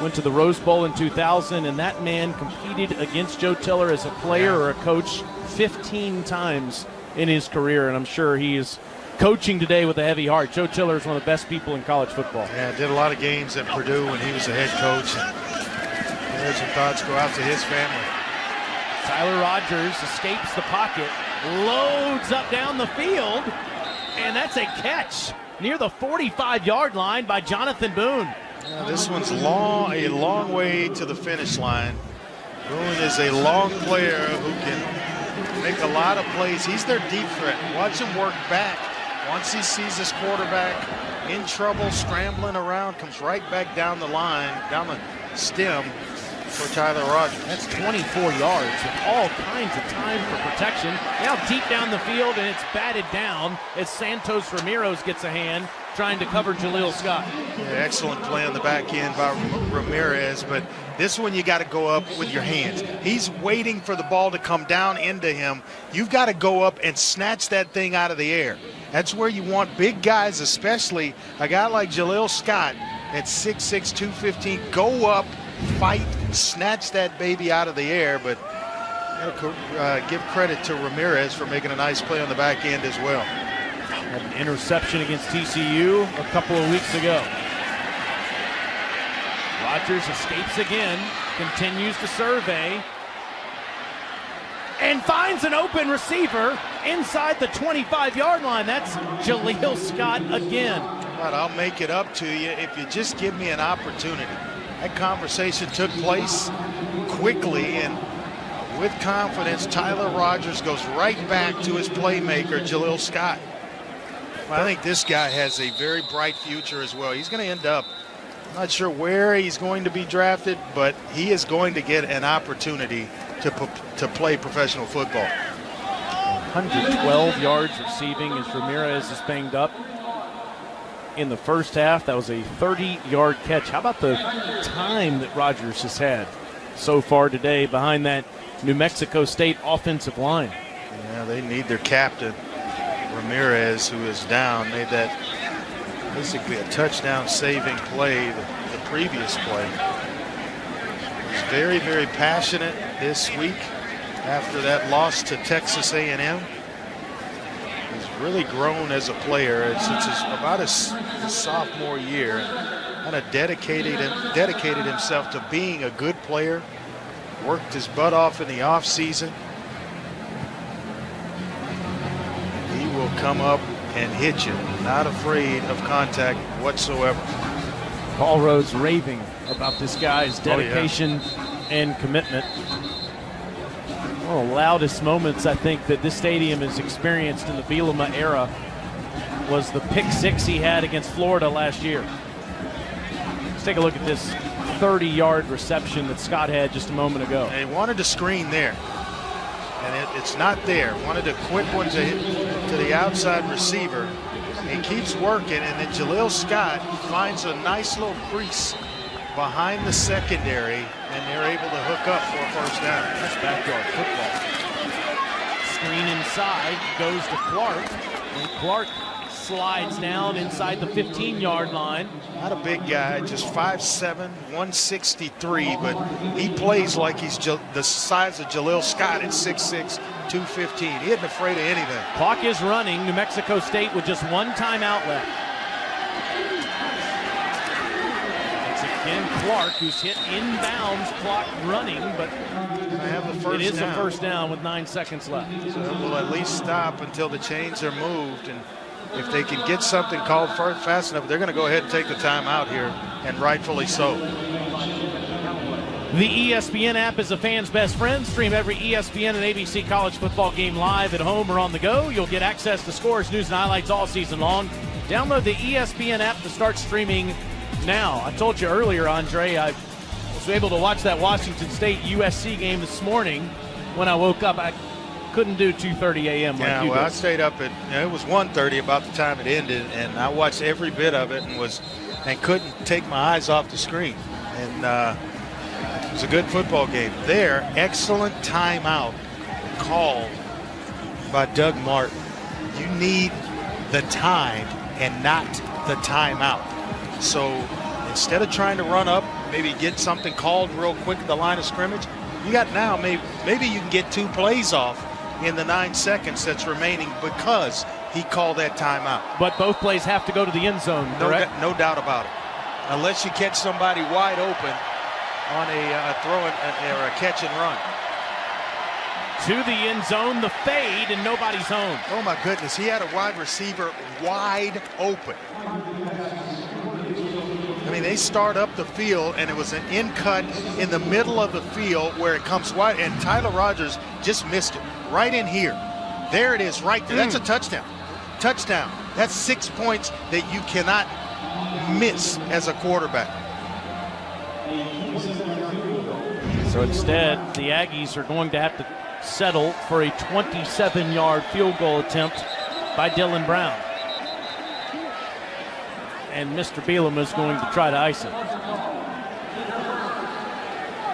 went to the Rose Bowl in 2000, and that man competed against Joe Tiller as a player or a coach 15 times in his career, and I'm sure he is coaching today with a heavy heart. Joe Tiller is one of the best people in college football. Yeah, did a lot of games at Purdue when he was the head coach. And there's some thoughts go out to his family. Tyler Rogers escapes the pocket, loads up down the field, and that's a catch near the 45-yard line by Jonathan Boone. Yeah, this one's a long way to the finish line. Boone is a long player who can make a lot of plays. He's their deep threat. Watch him work back. Once he sees his quarterback in trouble, scrambling around, comes right back down the line, down the stem for Tyler Rogers. That's 24 yards with all kinds of time for protection. Now deep down the field, and it's batted down as Santos Ramirez gets a hand trying to cover Jaleel Scott. Yeah, excellent play on the back end by Ramirez, but this one you got to go up with your hands. He's waiting for the ball to come down into him. You've got to go up and snatch that thing out of the air. That's where you want big guys, especially a guy like Jaleel Scott at 6'6", 215. Go up, fight, snatch that baby out of the air, but give credit to Ramirez for making a nice play on the back end as well. Had an interception against TCU a couple of weeks ago. Rogers escapes again, continues to survey, and finds an open receiver inside the 25-yard line. That's Jaleel Scott again. But I'll make it up to you if you just give me an opportunity. That conversation took place quickly, and with confidence, Tyler Rogers goes right back to his playmaker, Jaleel Scott. I think this guy has a very bright future as well. He's going to end up, I'm not sure where he's going to be drafted, but he is going to get an opportunity to play professional football. 112 yards receiving as Ramirez is banged up. In the first half, that was a 30-yard catch. How about the time that Rogers has had so far today behind that New Mexico State offensive line. Yeah, they need their captain, Ramirez, who is down, made that basically a touchdown saving play the previous play. He's very, very passionate this week after that loss to Texas A&M. He's really grown as a player since about his sophomore year. Kind of dedicated himself to being a good player. Worked his butt off in the offseason. He will come up and hit you. Not afraid of contact whatsoever. Paul Rhodes raving about this guy's dedication and commitment. One of the loudest moments I think that this stadium has experienced in the Bielema era was the pick six he had against Florida last year. Let's take a look at this 30-yard reception that Scott had just a moment ago. They wanted to screen there, and it's not there. Wanted a quick one to the outside receiver. He keeps working, and then Jaleel Scott finds a nice little crease behind the secondary, and they're able to hook up for a first down. That's backyard football. Screen inside, goes to Clark, and Clark slides down inside the 15-yard line. Not a big guy, just 5'7", 163, but he plays like he's the size of Jaleel Scott at 6'6", 215. He isn't afraid of anything. Clock is running. New Mexico State with just one timeout left. It's again Clark who's hit inbounds, clock running, but it is a first down with 9 seconds left. So we'll at least stop until the chains are moved, and if they can get something called fast enough, they're going to go ahead and take the timeout here, and rightfully so. The ESPN app is a fan's best friend. Stream every ESPN and ABC college football game live at home or on the go. You'll get access to scores, news, and highlights all season long. Download the ESPN app to start streaming now. I told you earlier, Andre, I was able to watch that Washington State USC game this morning. When I woke up, I couldn't do 2:30 a.m. like you did. I stayed up at, it was 1:30 about the time it ended, and I watched every bit of it and couldn't take my eyes off the screen. And it was a good football game. There, excellent timeout called by Doug Martin. You need the time and not the timeout. So instead of trying to run up, maybe get something called real quick at the line of scrimmage, you got now maybe you can get 2 plays off in the 9 seconds that's remaining because he called that timeout. But both plays have to go to the end zone, correct? No doubt about it. Unless you catch somebody wide open on a throw or a catch and run. To the end zone, the fade, and nobody's home. Oh my goodness, he had a wide receiver wide open. I mean, they start up the field, and it was an in cut in the middle of the field where it comes wide, and Tyler Rogers just missed it right in here. There it is right there. That's a touchdown. Touchdown. That's 6 points that you cannot miss as a quarterback. So instead, the Aggies are going to have to settle for a 27-yard field goal attempt by Dylan Brown. And Mr. Bielema is going to try to ice it.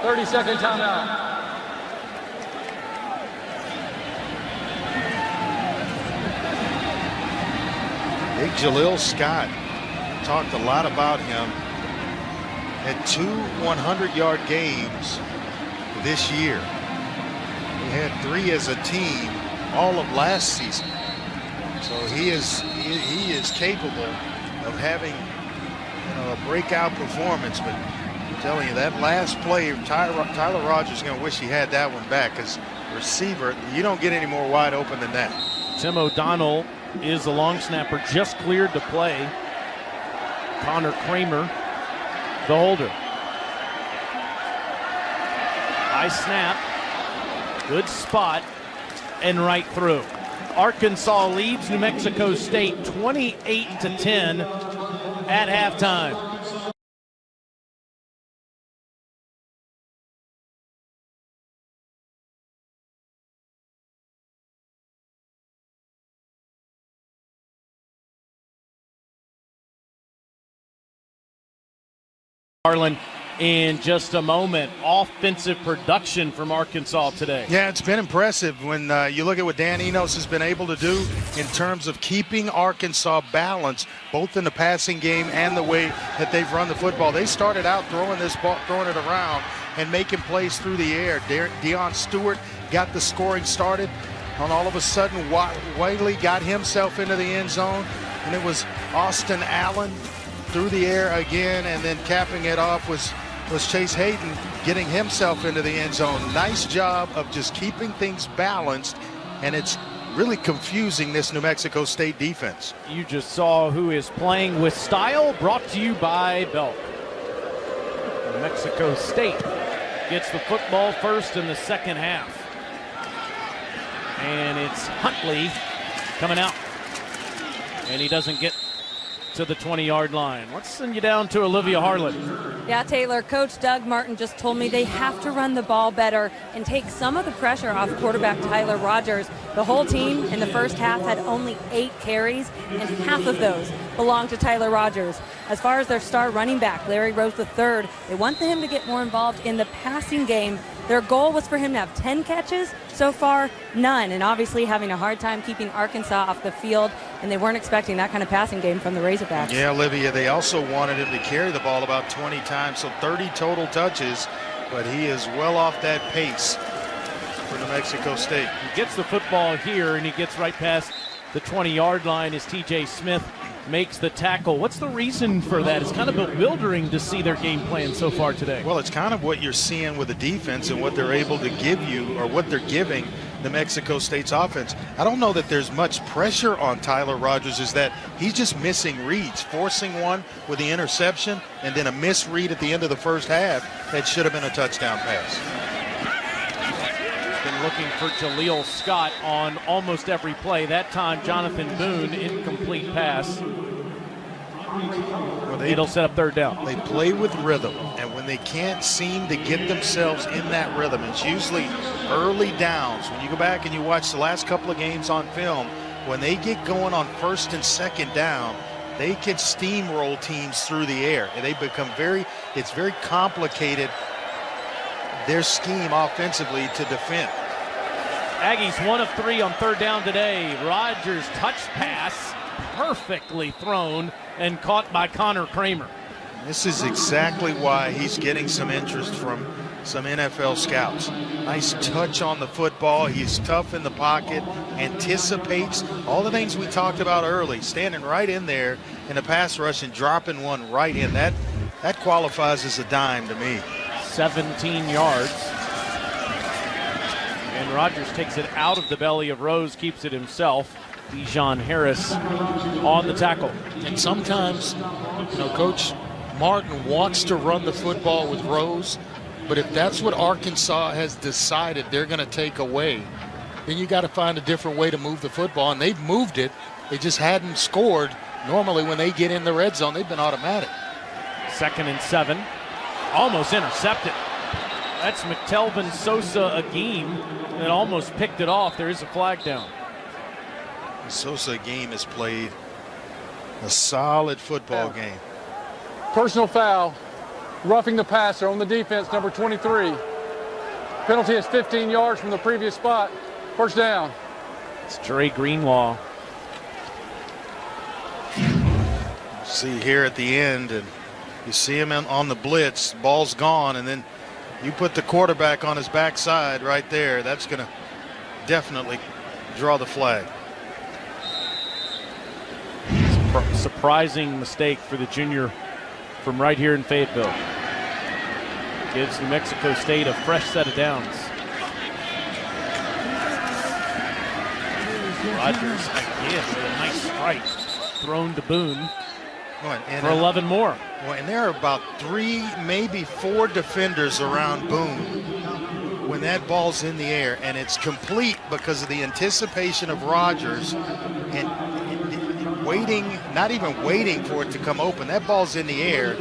30-second timeout. Big Jaleel Scott, talked a lot about him. Had 2 100-yard games this year. He had 3 as a team all of last season. So he is capable of having a breakout performance. But I'm telling you, that last play, Tyler Rogers is going to wish he had that one back, because receiver, you don't get any more wide open than that. Tim O'Donnell is the long snapper, just cleared to play. Connor Kramer, the holder. High snap, good spot, and right through. Arkansas leads New Mexico State 28-10 at halftime. Harlan in just a moment. Offensive production from Arkansas today. Yeah, it's been impressive when you look at what Dan Enos has been able to do in terms of keeping Arkansas balanced, both in the passing game and the way that they've run the football. They started out throwing this ball, throwing it around and making plays through the air. Deion Stewart got the scoring started, and all of a sudden Wiley got himself into the end zone, and it was Austin Allen through the air again, and then capping it off was Chase Hayden getting himself into the end zone. Nice job of just keeping things balanced, and it's really confusing this New Mexico State defense. You just saw who is playing with style, brought to you by Belk. New Mexico State gets the football first in the second half. And it's Huntley coming out. And he doesn't get to the 20-yard line. Let's send you down to Olivia Harlan. Yeah, Taylor, Coach Doug Martin just told me they have to run the ball better and take some of the pressure off quarterback Tyler Rogers. The whole team in the first half had only 8 carries, and half of those belonged to Tyler Rogers. As far as their star running back, Larry Rose III, they want him to get more involved in the passing game. Their goal was for him to have 10 catches. So far, none, and obviously having a hard time keeping Arkansas off the field, and they weren't expecting that kind of passing game from the Razorbacks. Yeah, Olivia, they also wanted him to carry the ball about 20 times, so 30 total touches, but he is well off that pace for New Mexico State. He gets the football here, and he gets right past the 20-yard line as T.J. Smith makes the tackle. What's the reason for that? It's kind of bewildering to see their game plan so far today. Well, it's kind of what you're seeing with the defense and what they're able to give you, or what they're giving the Mexico State's offense. I don't know that there's much pressure on Tyler Rogers, is that he's just missing reads, forcing one with the interception and then a misread at the end of the first half that should have been a touchdown pass. Been looking for Jaleel Scott on almost every play. That time, Jonathan Boone, incomplete pass. Well, It'll set up third down. They play with rhythm, and when they can't seem to get themselves in that rhythm, it's usually early downs. When you go back and you watch the last couple of games on film, when they get going on first and second down, they can steamroll teams through the air, and they become it's very complicated, their scheme offensively to defend. Aggies 1 of 3 on third down today. Rogers touch pass, perfectly thrown and caught by Connor Kramer. This is exactly why he's getting some interest from some NFL scouts. Nice touch on the football. He's tough in the pocket, anticipates all the things we talked about early, standing right in there in the pass rush and dropping one right in. That qualifies as a dime to me. 17 yards. And Rogers takes it out of the belly of Rose, keeps it himself. Dijon Harris on the tackle. And sometimes, Coach Martin wants to run the football with Rose, but if that's what Arkansas has decided they're going to take away, then you got to find a different way to move the football, and they've moved it. They just hadn't scored. Normally when they get in the red zone, they've been automatic. 2nd and 7. Almost intercepted. That's McTelvin Sosa Agim that almost picked it off. There is a flag down. Sosa Agim has played a solid football game. Personal foul, roughing the passer on the defense, number 23. Penalty is 15 yards from the previous spot. First down. It's Dre Greenlaw. See here at the end, and you see him on the blitz, ball's gone, and then you put the quarterback on his backside right there. That's going to definitely draw the flag. Surprising mistake for the junior from right here in Fayetteville. Gives New Mexico State a fresh set of downs. Rogers again with a nice strike thrown to Boone for 11 more. Well, and there are about 3, maybe 4 defenders around Boone when that ball's in the air, and it's complete because of the anticipation of Rogers and waiting, not even waiting for it to come open. That ball's in the air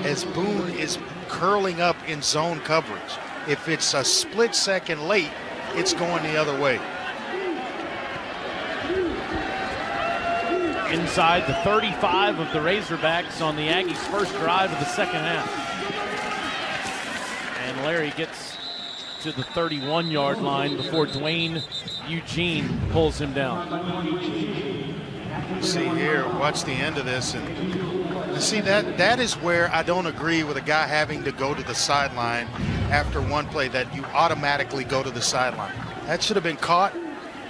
as Boone is curling up in zone coverage. If it's a split second late, it's going the other way. Inside the 35 of the Razorbacks on the Aggies' first drive of the second half. And Larry gets to the 31-yard line before Dwayne Eugene pulls him down. See here, watch the end of this, and see that is where I don't agree with a guy having to go to the sideline after one play, that you automatically go to the sideline. That should have been caught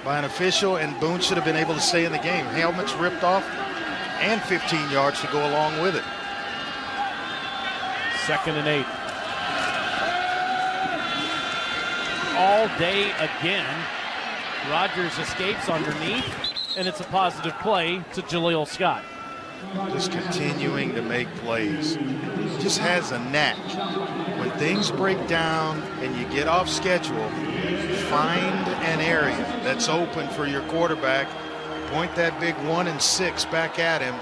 by an official, and Boone should have been able to stay in the game. Helmet's ripped off and 15 yards to go along with it. 2nd and 8. All day again. Rogers escapes underneath, and it's a positive play to Jaleel Scott. Just continuing to make plays. Just has a knack. When things break down and you get off schedule, find an area that's open for your quarterback, point that big 1 and 6 back at him,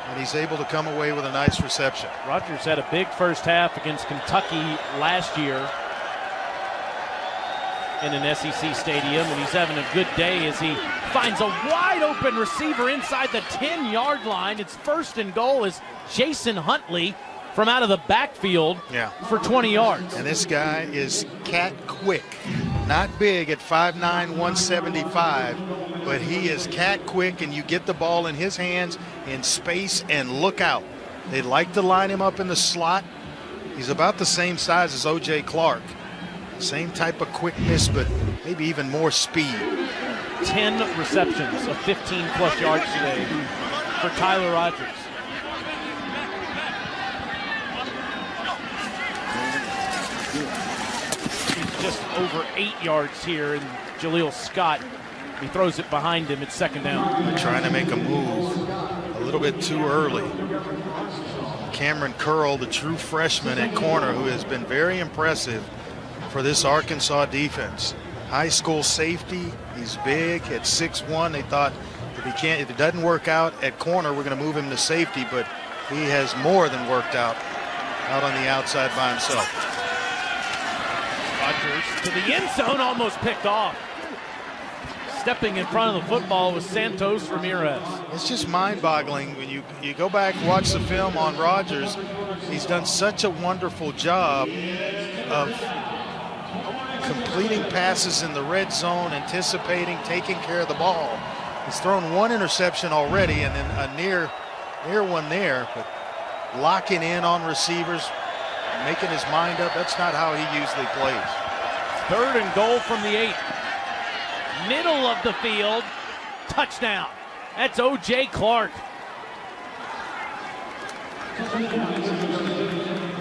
and he's able to come away with a nice reception. Rogers had a big first half against Kentucky last year in an SEC stadium, and he's having a good day as he finds a wide open receiver inside the 10-yard line. It's 1st and goal as Jason Huntley from out of the backfield for 20 yards. And this guy is cat quick. Not big at 5'9", 175, but he is cat quick, and you get the ball in his hands in space and look out. They like to line him up in the slot. He's about the same size as O.J. Clark. Same type of quickness, but maybe even more speed. 10 receptions of 15-plus yards today for Tyler Rogers. He's just over 8 yards here, and Jaleel Scott, he throws it behind him. It's 2nd down. They're trying to make a move a little bit too early. Cameron Curl, the true freshman at corner, who has been very impressive for this Arkansas defense. High school safety, he's big at 6'1". They thought if it doesn't work out at corner, we're going to move him to safety, but he has more than worked out on the outside by himself. Rogers to the end zone, almost picked off. Stepping in front of the football was Santos Ramirez. It's just mind-boggling when you go back and watch the film on Rogers. He's done such a wonderful job of completing passes in the red zone, anticipating, taking care of the ball. He's thrown 1 interception already, and then a near one there, but locking in on receivers, making his mind up. That's not how he usually plays. 3rd and goal from the 8. Middle of the field, touchdown. That's O.J. Clark.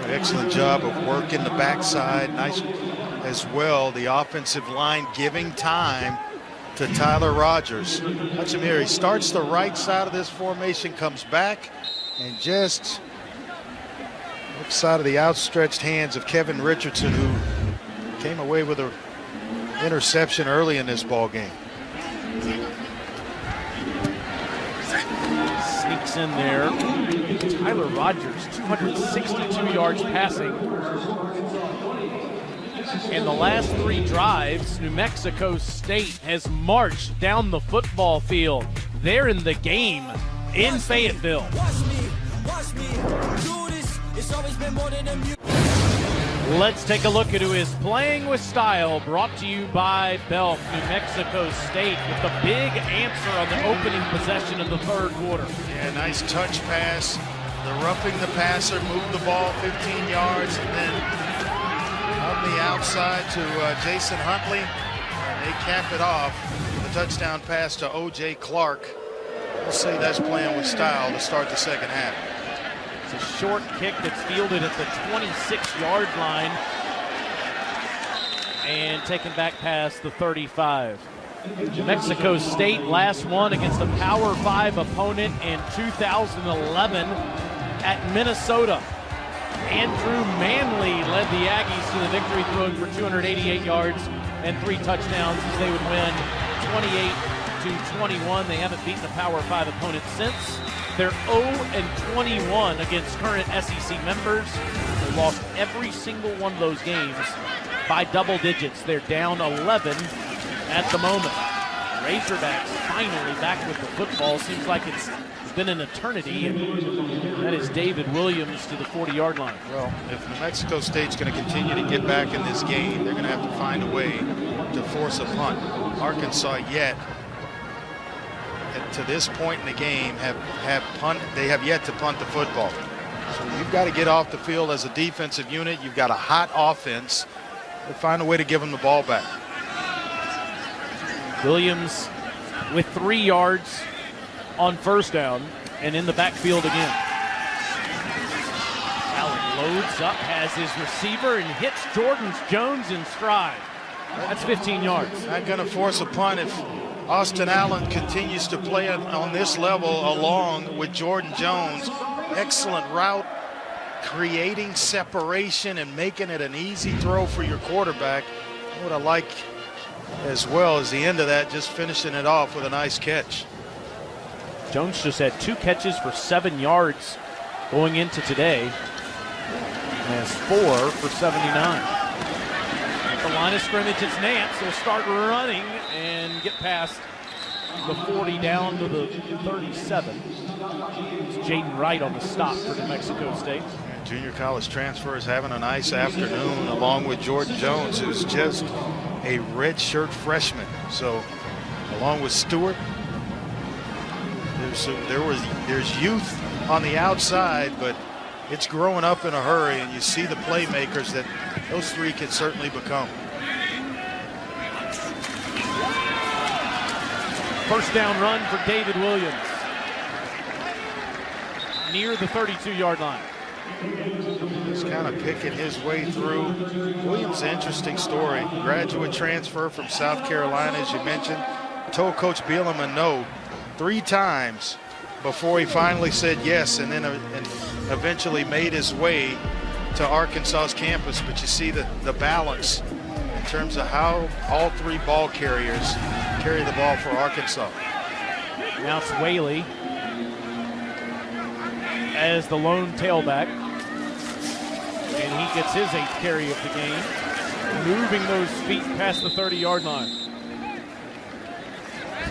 Excellent job of working the backside. Nice as well. The offensive line giving time to Tyler Rogers. Watch him here. He starts the right side of this formation, comes back, and just left side of the outstretched hands of Kevin Richardson, who came away with an interception early in this ball game. Sneaks in there. Tyler Rogers, 262 yards passing. In the last 3 drives, New Mexico State has marched down the football field. They're in the game in Fayetteville. Watch me do this. It's always been more than a music. Let's take a look at who is playing with style, brought to you by Belk, New Mexico State, with the big answer on the opening possession of the 3rd quarter. Yeah, nice touch pass. The roughing the passer, moved the ball 15 yards, and then on the outside to Jason Huntley, and they cap it off with a touchdown pass to O.J. Clark. We'll say that's playing with style to start the 2nd half. It's a short kick that's fielded at the 26-yard line and taken back past the 35. New Mexico State last won against a Power 5 opponent in 2011 at Minnesota. Andrew Manley led the Aggies to the victory, throwing for 288 yards and 3 touchdowns as they would win 28-21. They haven't beaten a Power 5 opponent since. They're 0-21 against current SEC members. They lost every single one of those games by double digits. They're down 11 at the moment. Razorbacks finally back with the football. Seems like it's It's been an eternity, and that is David Williams to the 40-yard line. Well, if New Mexico State's going to continue to get back in this game, they're going to have to find a way to force a punt. Arkansas to this point in the game they have yet to punt the football. So you've got to get off the field as a defensive unit. You've got a hot offense. But find a way to give them the ball back. Williams with 3 yards on first down and in the backfield again. Allen loads up, has his receiver, and hits Jordan Jones in stride. That's 15 yards. Not going to force a punt if Austin Allen continues to play on this level along with Jordan Jones. Excellent route, creating separation and making it an easy throw for your quarterback. What I like as well is the end of that, just finishing it off with a nice catch. Jones just had 2 catches for 7 yards going into today. Has 4 for 79. At the line of scrimmage, it's Nance. He'll start running and get past the 40 down to the 37. It's Jaden Wright on the stop for New Mexico State. Junior college transfer is having a nice afternoon along with Jordan Jones, who's just a redshirt freshman. So along with Stewart, there's youth on the outside, but it's growing up in a hurry, and you see the playmakers that those 3 can certainly become. First down run for David Williams near the 32-yard line. Just kind of picking his way through. Williams, interesting story. Graduate transfer from South Carolina, as you mentioned. Told Coach Bielema no 3 times before he finally said yes, and then eventually made his way to Arkansas's campus. But you see the balance in terms of how all 3 ball carriers carry the ball for Arkansas. Now it's Whaley as the lone tailback, and he gets his 8th carry of the game, moving those feet past the 30-yard line.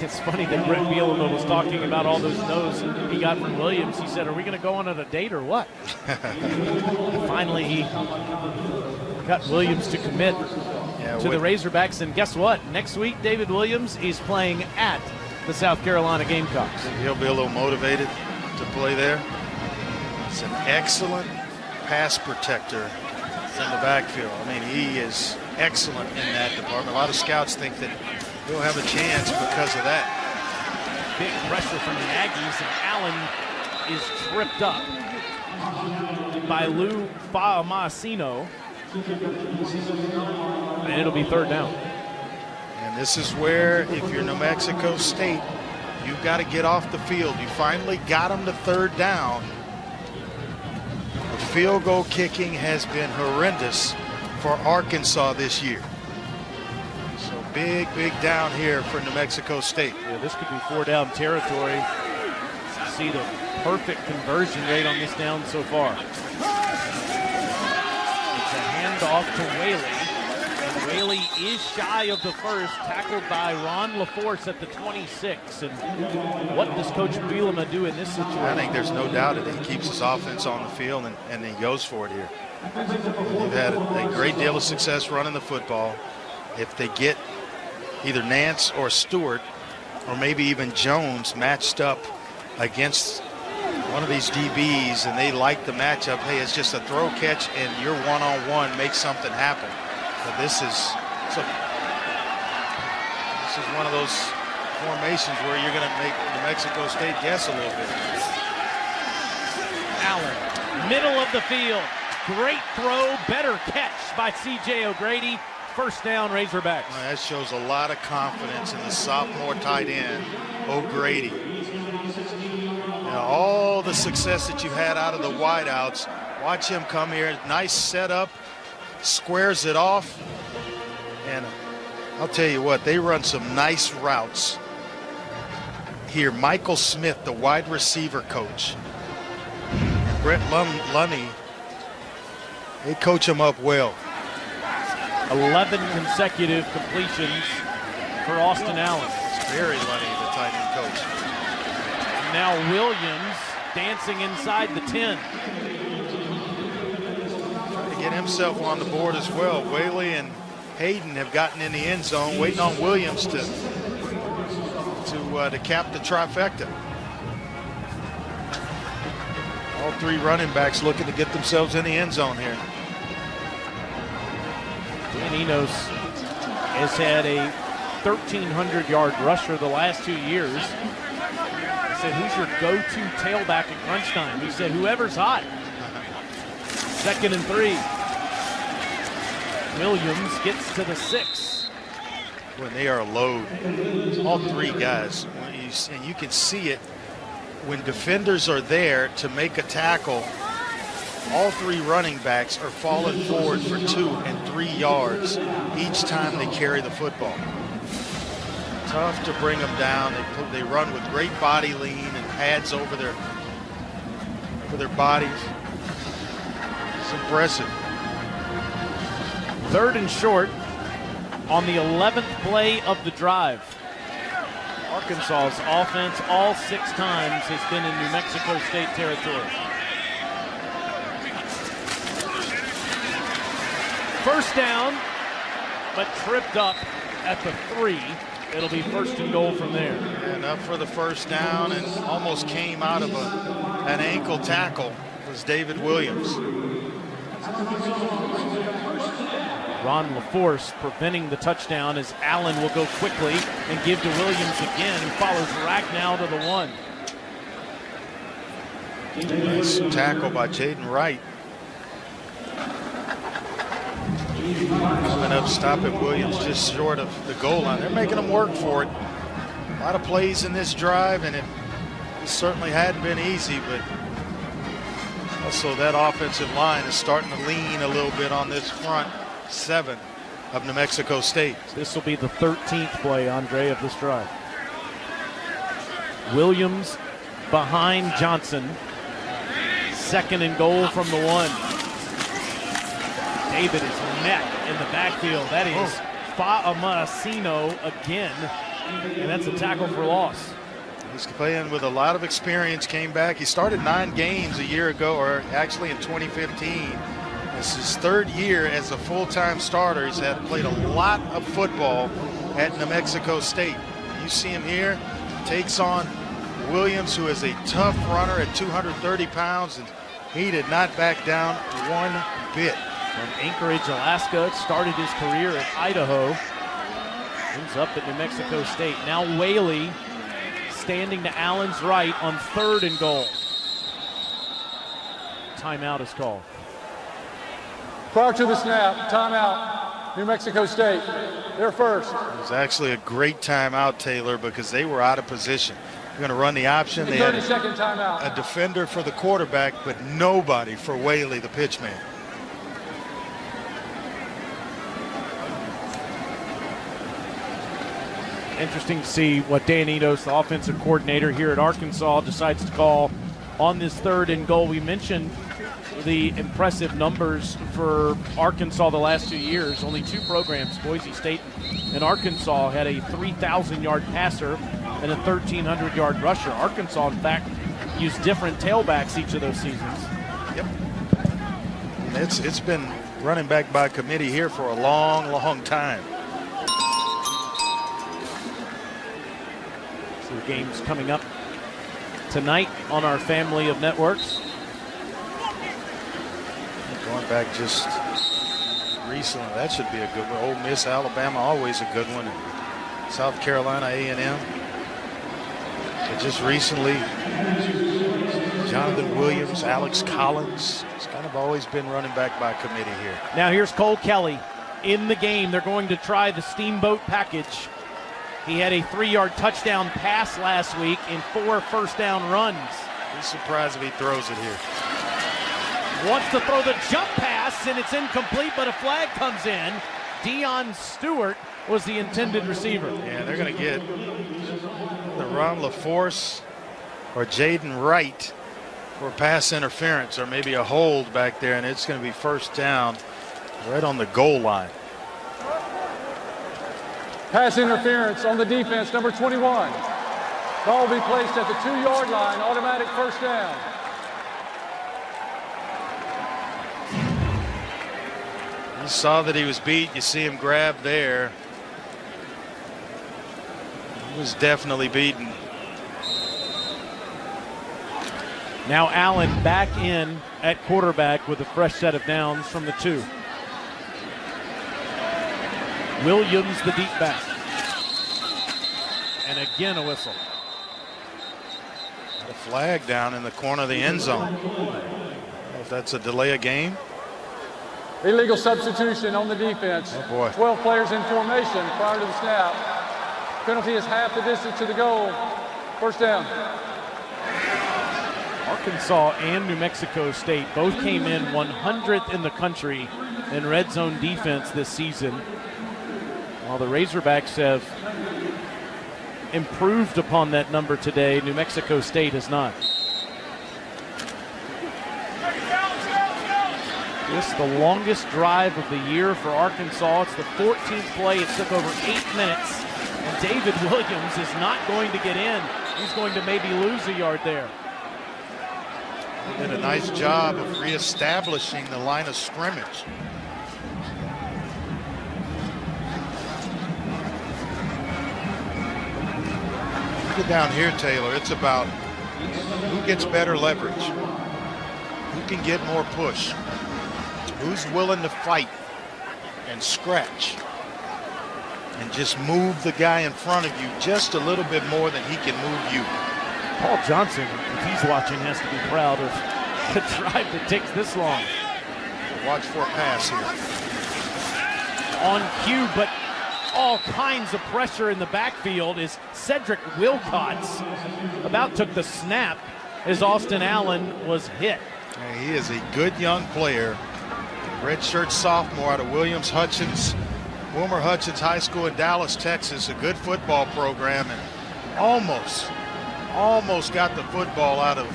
It's funny that Brett Bielema was talking about all those no's he got from Williams. He said, are we going to go on a date or what? Finally, he got Williams to commit to the Razorbacks, and guess what? Next week, David Williams is playing at the South Carolina Gamecocks. He'll be a little motivated to play there. It's an excellent pass protector in the backfield. I mean, he is excellent in that department. A lot of scouts think that he'll have a chance because of that. Big pressure from the Aggies, and Allen is tripped up by Lou Faamasino. And it'll be 3rd down. And this is where, if you're New Mexico State, you've got to get off the field. You finally got them to 3rd down. The field goal kicking has been horrendous for Arkansas this year. So big down here for New Mexico State. Yeah, this could be 4-down territory. See the perfect conversion rate on this down so far. Off to Whaley, and Whaley is shy of the first, tackled by Ron LaForce at the 26. And what does Coach Bielema do in this situation? I think there's no doubt that he keeps his offense on the field and he goes for it here. They've had a great deal of success running the football. If they get either Nance or Stewart, or maybe even Jones matched up against one of these DBs, and they like the matchup, hey, it's just a throw catch and you're one-on-one, make something happen. But this is one of those formations where you're going to make New Mexico State guess a little bit. Allen, middle of the field, great throw, better catch by C.J. O'Grady. First down, Razorbacks. Well, that shows a lot of confidence in the sophomore tight end, O'Grady. All the success that you've had out of the wideouts, watch him come here. Nice setup, squares it off, and I'll tell you what, they run some nice routes here. Michael Smith, the wide receiver coach, and Brett Lunny, they coach him up well. 11 consecutive completions for Austin Allen. It's very Lunny, the tight end coach. Now Williams dancing inside the 10. Trying to get himself on the board as well. Whaley and Hayden have gotten in the end zone, waiting on Williams to cap the trifecta. All three running backs looking to get themselves in the end zone here. Dan Enos has had a 1,300-yard rusher the last 2 years. I said, who's your go-to tailback at crunch time? He said, whoever's hot. 2nd and 3. Williams gets to the 6. When they are a load, all three guys, and you can see it when defenders are there to make a tackle. All three running backs are falling forward for 2 and 3 yards each time they carry the football. Tough to bring them down. They run with great body lean and pads over their bodies. It's impressive. 3rd and short on the 11th play of the drive. Arkansas's offense all 6 times has been in New Mexico State territory. 1st down, but tripped up at the 3. It'll be 1st and goal from there. And up for the 1st down, and almost came out of an ankle tackle was David Williams. Ron LaForce preventing the touchdown as Allen will go quickly and give to Williams again, who follows Ragnall to the 1. Nice tackle by Jaden Wright. Coming up, stopping Williams just short of the goal line. They're making him work for it. A lot of plays in this drive, and it certainly hadn't been easy, but also that offensive line is starting to lean a little bit on this front 7 of New Mexico State. This will be the 13th play, Andre, of this drive. Williams behind Johnson. 2nd and goal from the 1. David is met in the backfield. That is Fa'amasino again, and that's a tackle for loss. He's playing with a lot of experience, came back. He started 9 games a year ago, or actually in 2015. This is his 3rd year as a full-time starter. He's played a lot of football at New Mexico State. You see him here, takes on Williams, who is a tough runner at 230 pounds, and he did not back down one bit. From Anchorage, Alaska, started his career at Idaho. Ends up at New Mexico State. Now Whaley standing to Allen's right on 3rd and goal. Timeout is called. Prior to the snap, timeout, New Mexico State. They're first. It was actually a great timeout, Taylor, because they were out of position. They're going to run the option. They had 30-second timeout. A defender for the quarterback, but nobody for Whaley, the pitchman. Interesting to see what Dan Enos, the offensive coordinator here at Arkansas, decides to call on this 3rd and goal. We mentioned the impressive numbers for Arkansas the last 2 years. Only 2 programs, Boise State and Arkansas, had a 3,000-yard passer and a 1,300-yard rusher. Arkansas, in fact, used different tailbacks each of those seasons. Yep. It's been running back by committee here for a long, long time. So the game's coming up tonight on our family of networks. Going back just recently, that should be a good one. Ole Miss, Alabama, always a good one. And South Carolina, A&M. But just recently, Jonathan Williams, Alex Collins. It's kind of always been running back by committee here. Now here's Cole Kelly in the game. They're going to try the Steamboat package. He had a 3-yard touchdown pass last week in 4 first-down runs. Be surprised if he throws it here. Wants to throw the jump pass, and it's incomplete, but a flag comes in. Deion Stewart was the intended receiver. Yeah, they're going to get the Ron LaForce or Jaden Wright for pass interference, or maybe a hold back there, and it's going to be 1st down right on the goal line. Pass interference on the defense, number 21. Ball will be placed at the 2-yard line, automatic first down. You saw that he was beat. You see him grab there. He was definitely beaten. Now Allen back in at quarterback with a fresh set of downs from the 2. Williams the deep back. And again a whistle. Got a flag down in the corner of the end zone. If that's a delay of game. Illegal substitution on the defense. Oh boy. 12 players in formation prior to the snap. Penalty is half the distance to the goal. First down. Arkansas and New Mexico State both came in 100th in the country in red zone defense this season, while the Razorbacks have improved upon that number today. New Mexico State has not. This is the longest drive of the year for Arkansas. It's the 14th play. It took over 8 minutes. And David Williams is not going to get in. He's going to maybe lose a yard there. They did a nice job of reestablishing the line of scrimmage. Look down here, Taylor. It's about who gets better leverage, who can get more push, who's willing to fight and scratch and just move the guy in front of you just a little bit more than he can move you. Paul Johnson, if he's watching, has to be proud of the drive that takes this long. Watch for a pass here. On cue, but all kinds of pressure in the backfield is Cedric Wilcox. About took the snap as Austin Allen was hit. Yeah, he is a good young player. Redshirt sophomore out of Wilmer Hutchins High School in Dallas, Texas. A good football program, and almost got the football out of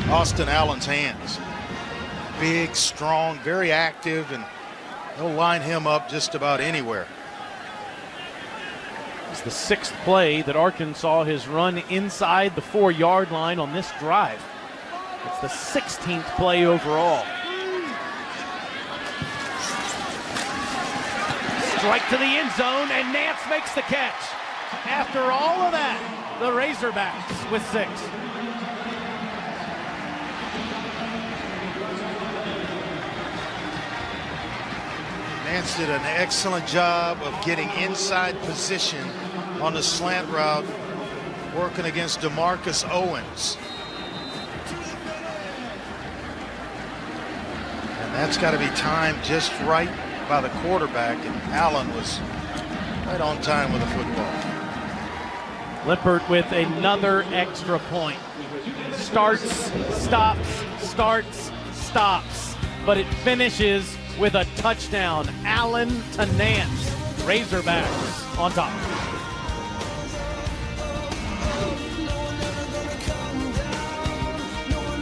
Austin Allen's hands. Big, strong, very active, and they'll line him up just about anywhere. It's the 6th play that Arkansas has run inside the 4-yard line on this drive. It's the 16th play overall. Strike to the end zone, and Nance makes the catch. After all of that, the Razorbacks with 6. Nance did an excellent job of getting inside position on the slant route, working against DeMarcus Owens. And that's got to be timed just right by the quarterback, and Allen was right on time with the football. Lippert with another extra point. Starts, stops, starts, stops. But it finishes with a touchdown. Allen to Nance. Razorbacks on top.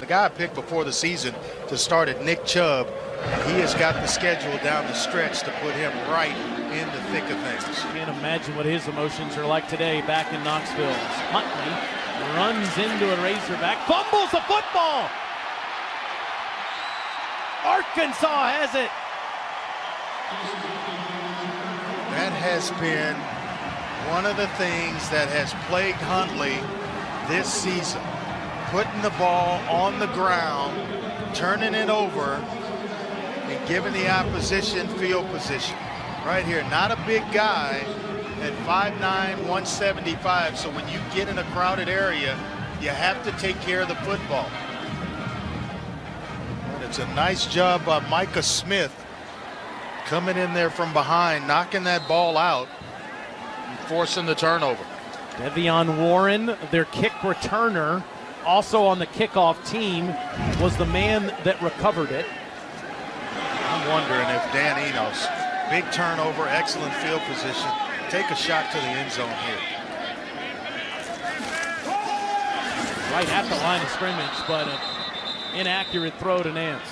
The guy I picked before the season to start at Nick Chubb, he has got the schedule down the stretch to put him right in the thick of things. Can't imagine what his emotions are like today back in Knoxville. Huntley runs into a Razorback, fumbles the football. Arkansas has it. That has been one of the things that has plagued Huntley this season. Putting the ball on the ground, turning it over, and giving the opposition field position. Right here, not a big guy at 5'9", 175, so when you get in a crowded area, you have to take care of the football. And it's a nice job by Micah Smith coming in there from behind, knocking that ball out, and forcing the turnover. Devion Warren, their kick returner, also on the kickoff team, was the man that recovered it. I'm wondering if Dan Enos, big turnover, excellent field position, take a shot to the end zone here. Right at the line of scrimmage, but an inaccurate throw to Nance.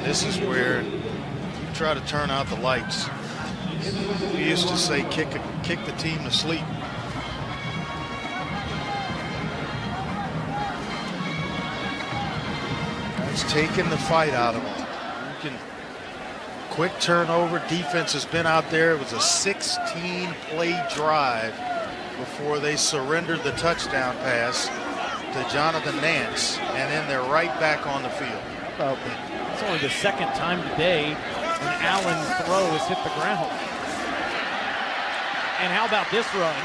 This is where you try to turn out the lights. We used to say kick the team to sleep. It's taking the fight out of them. Quick turnover. Defense has been out there. It was a 16-play drive before they surrendered the touchdown pass to Jonathan Nance, and then they're right back on the field. It's only the second time today an Allen throw has hit the ground. And how about this run?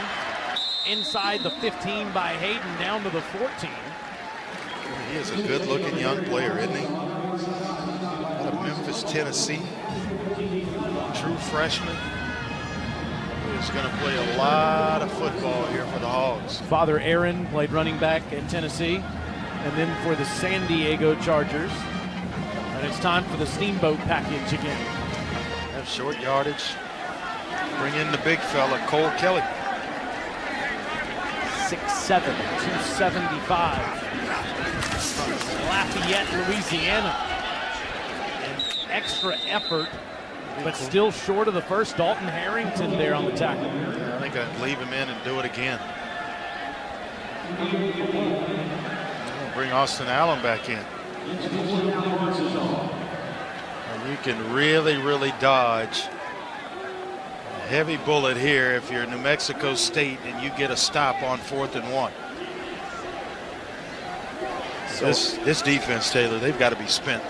Inside the 15 by Hayden down to the 14. He is a good-looking young player, isn't he? Out of Memphis, Tennessee. True freshman. He's going to play a lot of football here for the Hogs. Father Aaron played running back at Tennessee and then for the San Diego Chargers. And it's time for the Steamboat package again. Have short yardage. Bring in the big fella, Cole Kelly. 6'7", 275. From Lafayette, Louisiana. And extra effort, but still short of the first. Dalton Harrington there on the tackle. Yeah, I think I'd leave him in and do it again. Bring Austin Allen back in. And you can really dodge a heavy bullet here if you're New Mexico State and you get a stop on 4th and 1. So this defense, Taylor, they've got to be spent.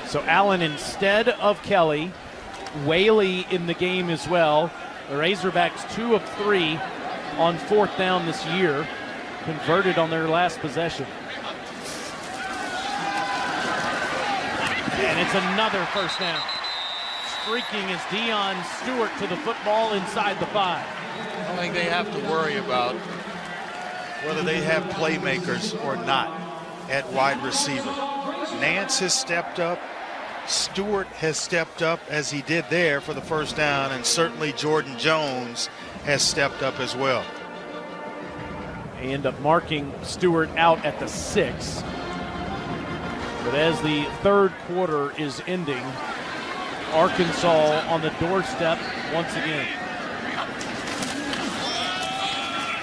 So Allen instead of Kelly. Whaley in the game as well. The Razorbacks 2 of 3 on 4th down this year, converted on their last possession. And it's another first down. Streaking is Deion Stewart to the football inside the 5. I don't think they have to worry about whether they have playmakers or not at wide receiver. Nance has stepped up. Stewart has stepped up as he did there for the first down, and certainly Jordan Jones has stepped up as well. They end up marking Stewart out at the 6. But as the third quarter is ending, Arkansas on the doorstep once again.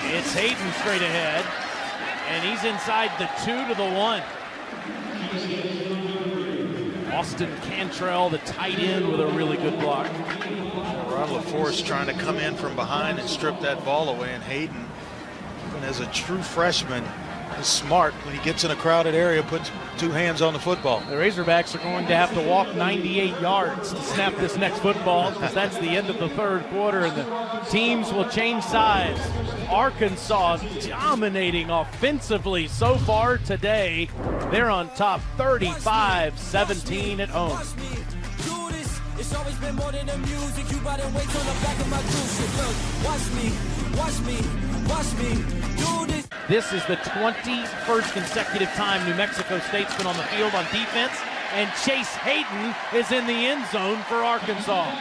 It's Hayden straight ahead, and he's inside the 2 to the 1. Austin Cantrell, the tight end, with a really good block. Ron LaForce trying to come in from behind and strip that ball away, and Hayden, even as a true freshman, is smart. When he gets in a crowded area, puts 2 hands on the football. The Razorbacks are going to have to walk 98 yards to snap this next football, because that's the end of the third quarter, and the teams will change sides. Arkansas dominating offensively so far today. They're on top 35-17 at home. It's always been more than the music. You bought and wait on the back of my cruise ship. Look, watch me do this. This is the 21st consecutive time New Mexico State's been on the field on defense, and Chase Hayden is in the end zone for Arkansas.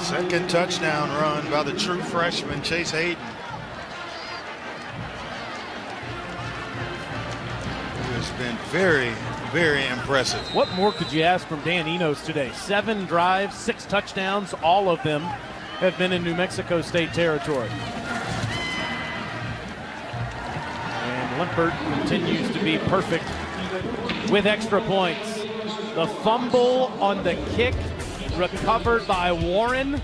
Second touchdown run by the true freshman, Chase Hayden. He has been very impressive. What more could you ask from Dan Enos today? 7 drives, 6 touchdowns, all of them have been in New Mexico State territory. And Limpert continues to be perfect with extra points. The fumble on the kick recovered by Warren,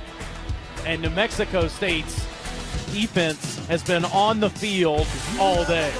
and New Mexico State's defense has been on the field all day.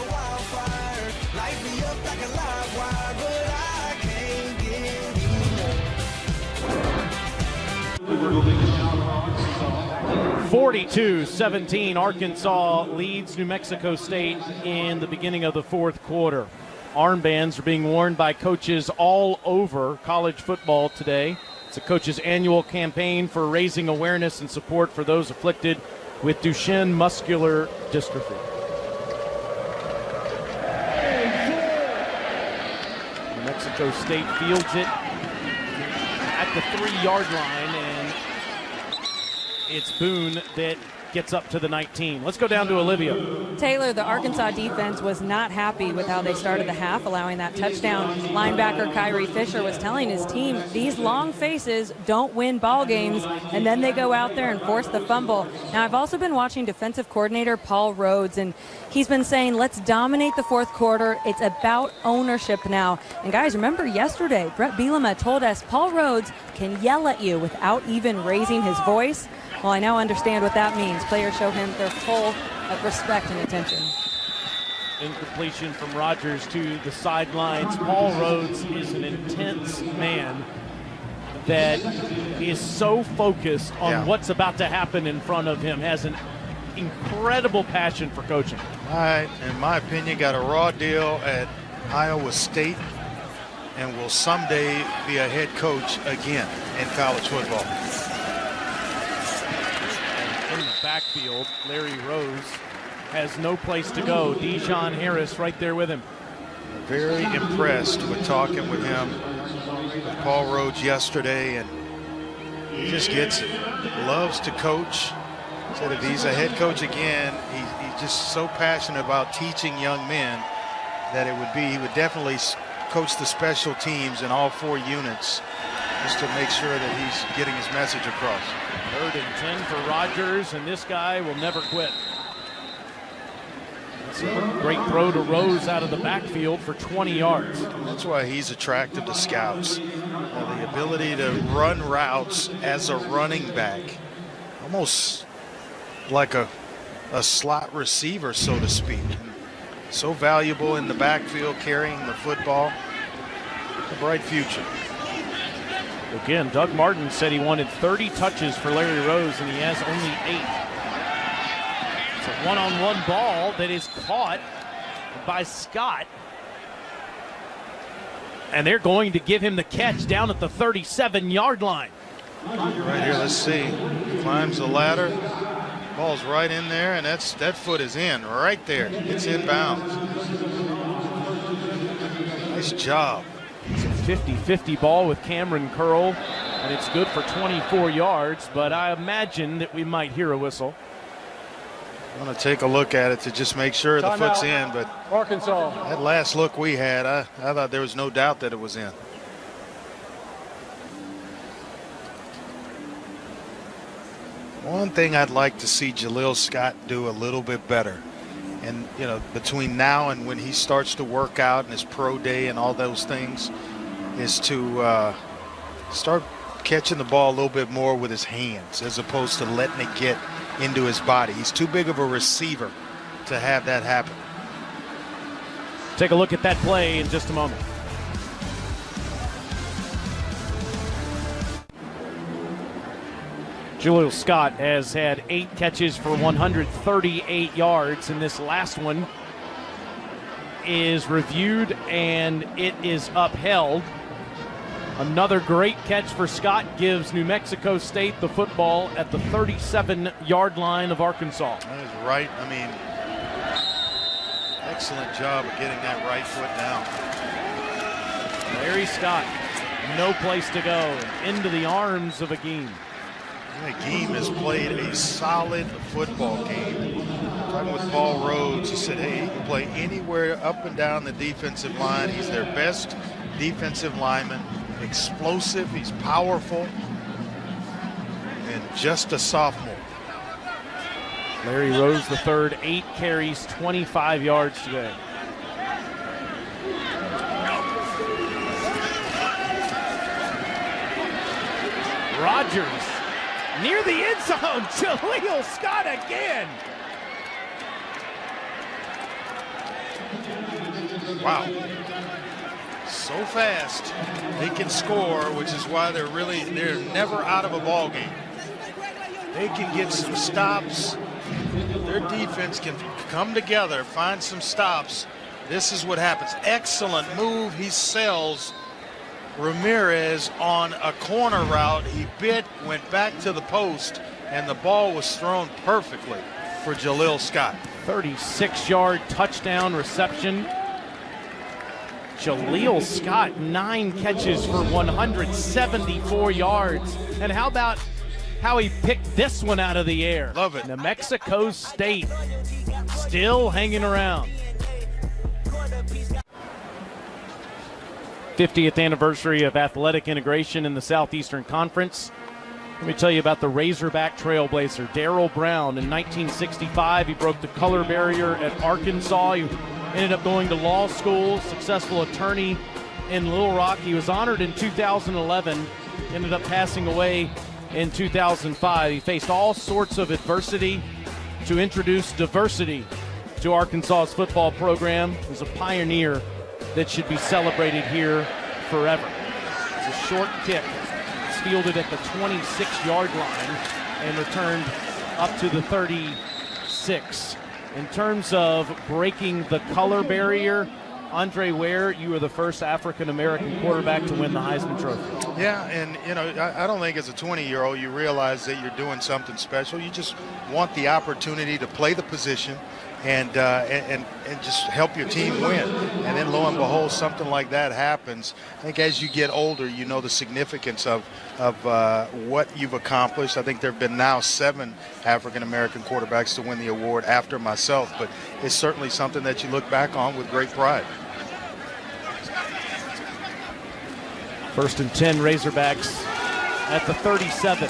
(42-17) Arkansas leads New Mexico State in the beginning of the fourth quarter. Armbands are being worn by coaches all over college football today. It's a coach's annual campaign for raising awareness and support for those afflicted with Duchenne muscular dystrophy. New Mexico State fields it at the 3-yard line, and it's Boone that gets up to the 19. Let's go down to Olivia. Taylor, the Arkansas defense was not happy with how they started the half, allowing that touchdown. Linebacker Kyrie Fisher was telling his team, these long faces don't win ball games, and then they go out there and force the fumble. Now, I've also been watching defensive coordinator Paul Rhodes, and he's been saying, let's dominate the fourth quarter. It's about ownership now. And guys, remember yesterday, Brett Bielema told us Paul Rhodes can yell at you without even raising his voice. Well, I now understand what that means. Players show him their full respect and attention. Incompletion from Rogers to the sidelines. Paul Rhodes is an intense man that is so focused on what's about to happen in front of him, has an incredible passion for coaching. In my opinion, got a raw deal at Iowa State and will someday be a head coach again in college football. In the backfield, Larry Rose has no place to go. Dijon Harris right there with him. Very impressed with talking with him, with Paul Rhodes yesterday, and he just gets it. Loves to coach. Said if he's a head coach again, he's just so passionate about teaching young men that he would definitely coach the special teams in all 4 units just to make sure that he's getting his message across. 3rd and 10 for Rogers, and this guy will never quit. That's a great throw to Rose out of the backfield for 20 yards. That's why he's attractive to scouts. The ability to run routes as a running back, almost like a slot receiver, so to speak. So valuable in the backfield, carrying the football. A bright future. Again, Doug Martin said he wanted 30 touches for Larry Rose, and he has only 8. It's a one-on-one ball that is caught by Scott. And they're going to give him the catch down at the 37-yard line. Right here, let's see. Climbs the ladder. Ball's right in there, and that foot is in right there. It's inbounds. Nice job. It's a 50-50 ball with Cameron Curl, and it's good for 24 yards, but I imagine that we might hear a whistle. I'm going to take a look at it to just make sure the foot's in, but Arkansas. That last look we had, I thought there was no doubt that it was in. One thing I'd like to see Jaleel Scott do a little bit better, and between now and when he starts to work out in his pro day and all those things, is to start catching the ball a little bit more with his hands as opposed to letting it get into his body. He's too big of a receiver to have that happen. Take a look at that play in just a moment. Jaleel Scott has had 8 catches for 138 yards, and this last one is reviewed and it is upheld. Another great catch for Scott gives New Mexico State the football at the 37-yard line of Arkansas. That is right. I mean, excellent job of getting that right foot down. Larry Scott, no place to go, into the arms of Agim. Agim has played a solid football game. Talking with Paul Rhodes, he said, hey, he can play anywhere up and down the defensive line. He's their best defensive lineman. Explosive, he's powerful, and just a sophomore. Larry Rose III, 8 carries, 25 yards today. Rogers near the end zone. Jaleel Scott again. Wow. So fast, they can score, which is why they're never out of a ball game. They can get some stops. Their defense can come together, find some stops. This is what happens. Excellent move. He sells Ramirez on a corner route. He went back to the post, and the ball was thrown perfectly for Jaleel Scott. 36-yard touchdown reception. Jaleel Scott, 9 catches for 174 yards. And how about how he picked this one out of the air. Love it. New Mexico State still hanging around. 50th anniversary of athletic integration in the Southeastern Conference. Let me tell you about the Razorback trailblazer, Darryl Brown. In 1965, he broke the color barrier at Arkansas. He ended up going to law school, successful attorney in Little Rock. He was honored in 2011, ended up passing away in 2005. He faced all sorts of adversity to introduce diversity to Arkansas's football program. He was a pioneer that should be celebrated here forever. It's a short kick. It's fielded at the 26-yard line and returned up to the 36. In terms of breaking the color barrier, Andre Ware, you were the first African-American quarterback to win the Heisman Trophy. Yeah, and I don't think as a 20-year-old you realize that you're doing something special. You just want the opportunity to play the position and just help your team win. And then lo and behold, something like that happens. I think as you get older, you know the significance of what you've accomplished. I think there have been now 7 African-American quarterbacks to win the award after myself, but it's certainly something that you look back on with great pride. 1st and 10, Razorbacks at the 37.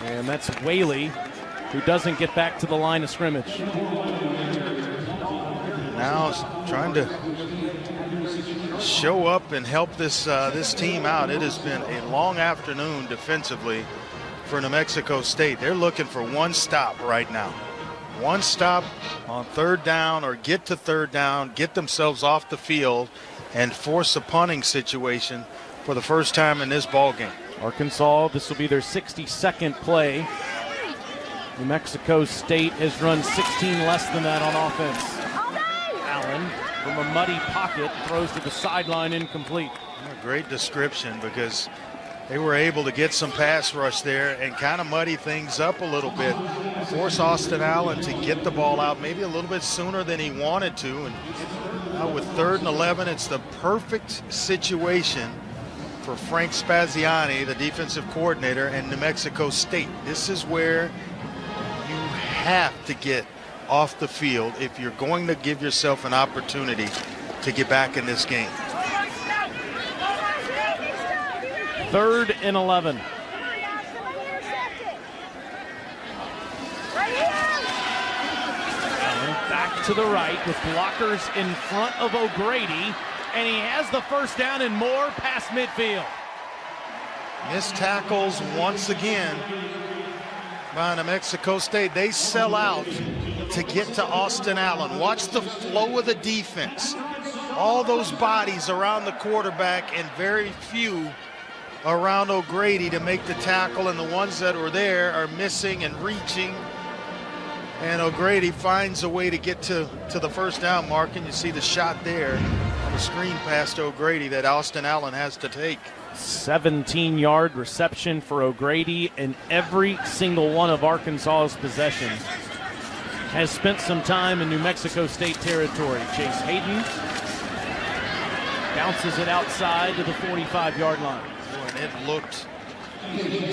And that's Whaley, who doesn't get back to the line of scrimmage. Now trying to show up and help this team out. It has been a long afternoon defensively for New Mexico State. They're looking for one stop right now. One stop on 3rd down, or get to 3rd down, get themselves off the field, and force a punting situation for the first time in this ball game. Arkansas, this will be their 62nd play. New Mexico State has run 16 less than that on offense. Allen, from a muddy pocket, throws to the sideline, incomplete. A great description, because they were able to get some pass rush there and kind of muddy things up a little bit. Force Austin Allen to get the ball out maybe a little bit sooner than he wanted to. And now with 3rd and 11, it's the perfect situation for Frank Spaziani, the defensive coordinator, and New Mexico State. This is where you have to get off the field if you're going to give yourself an opportunity to get back in this game. 3rd and 11. Allen back to the right with blockers in front of O'Grady, and he has the first down and more past midfield. Missed tackles once again by New Mexico State. They sell out to get to Austin Allen. Watch the flow of the defense. All those bodies around the quarterback and very few around O'Grady to make the tackle, and the ones that were there are missing and reaching. And O'Grady finds a way to get to the first down mark, and you see the shot there on the screen past O'Grady that Austin Allen has to take. 17-yard reception for O'Grady, and every single one of Arkansas's possessions has spent some time in New Mexico State territory. Chase Hayden bounces it outside to the 45-yard line. And it looked,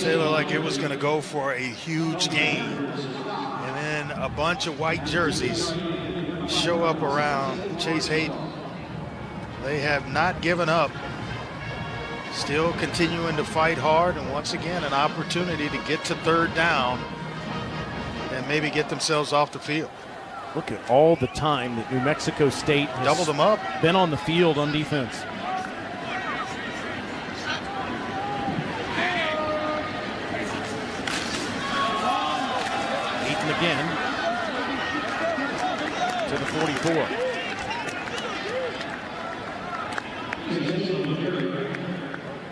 Taylor, like it was going to go for a huge gain. And then a bunch of white jerseys show up around Chase Hayden. They have not given up. Still continuing to fight hard, and once again an opportunity to get to 3rd down and maybe get themselves off the field. Look at all the time that New Mexico State has doubled them up, been on the field on defense. Hayden again to the 44.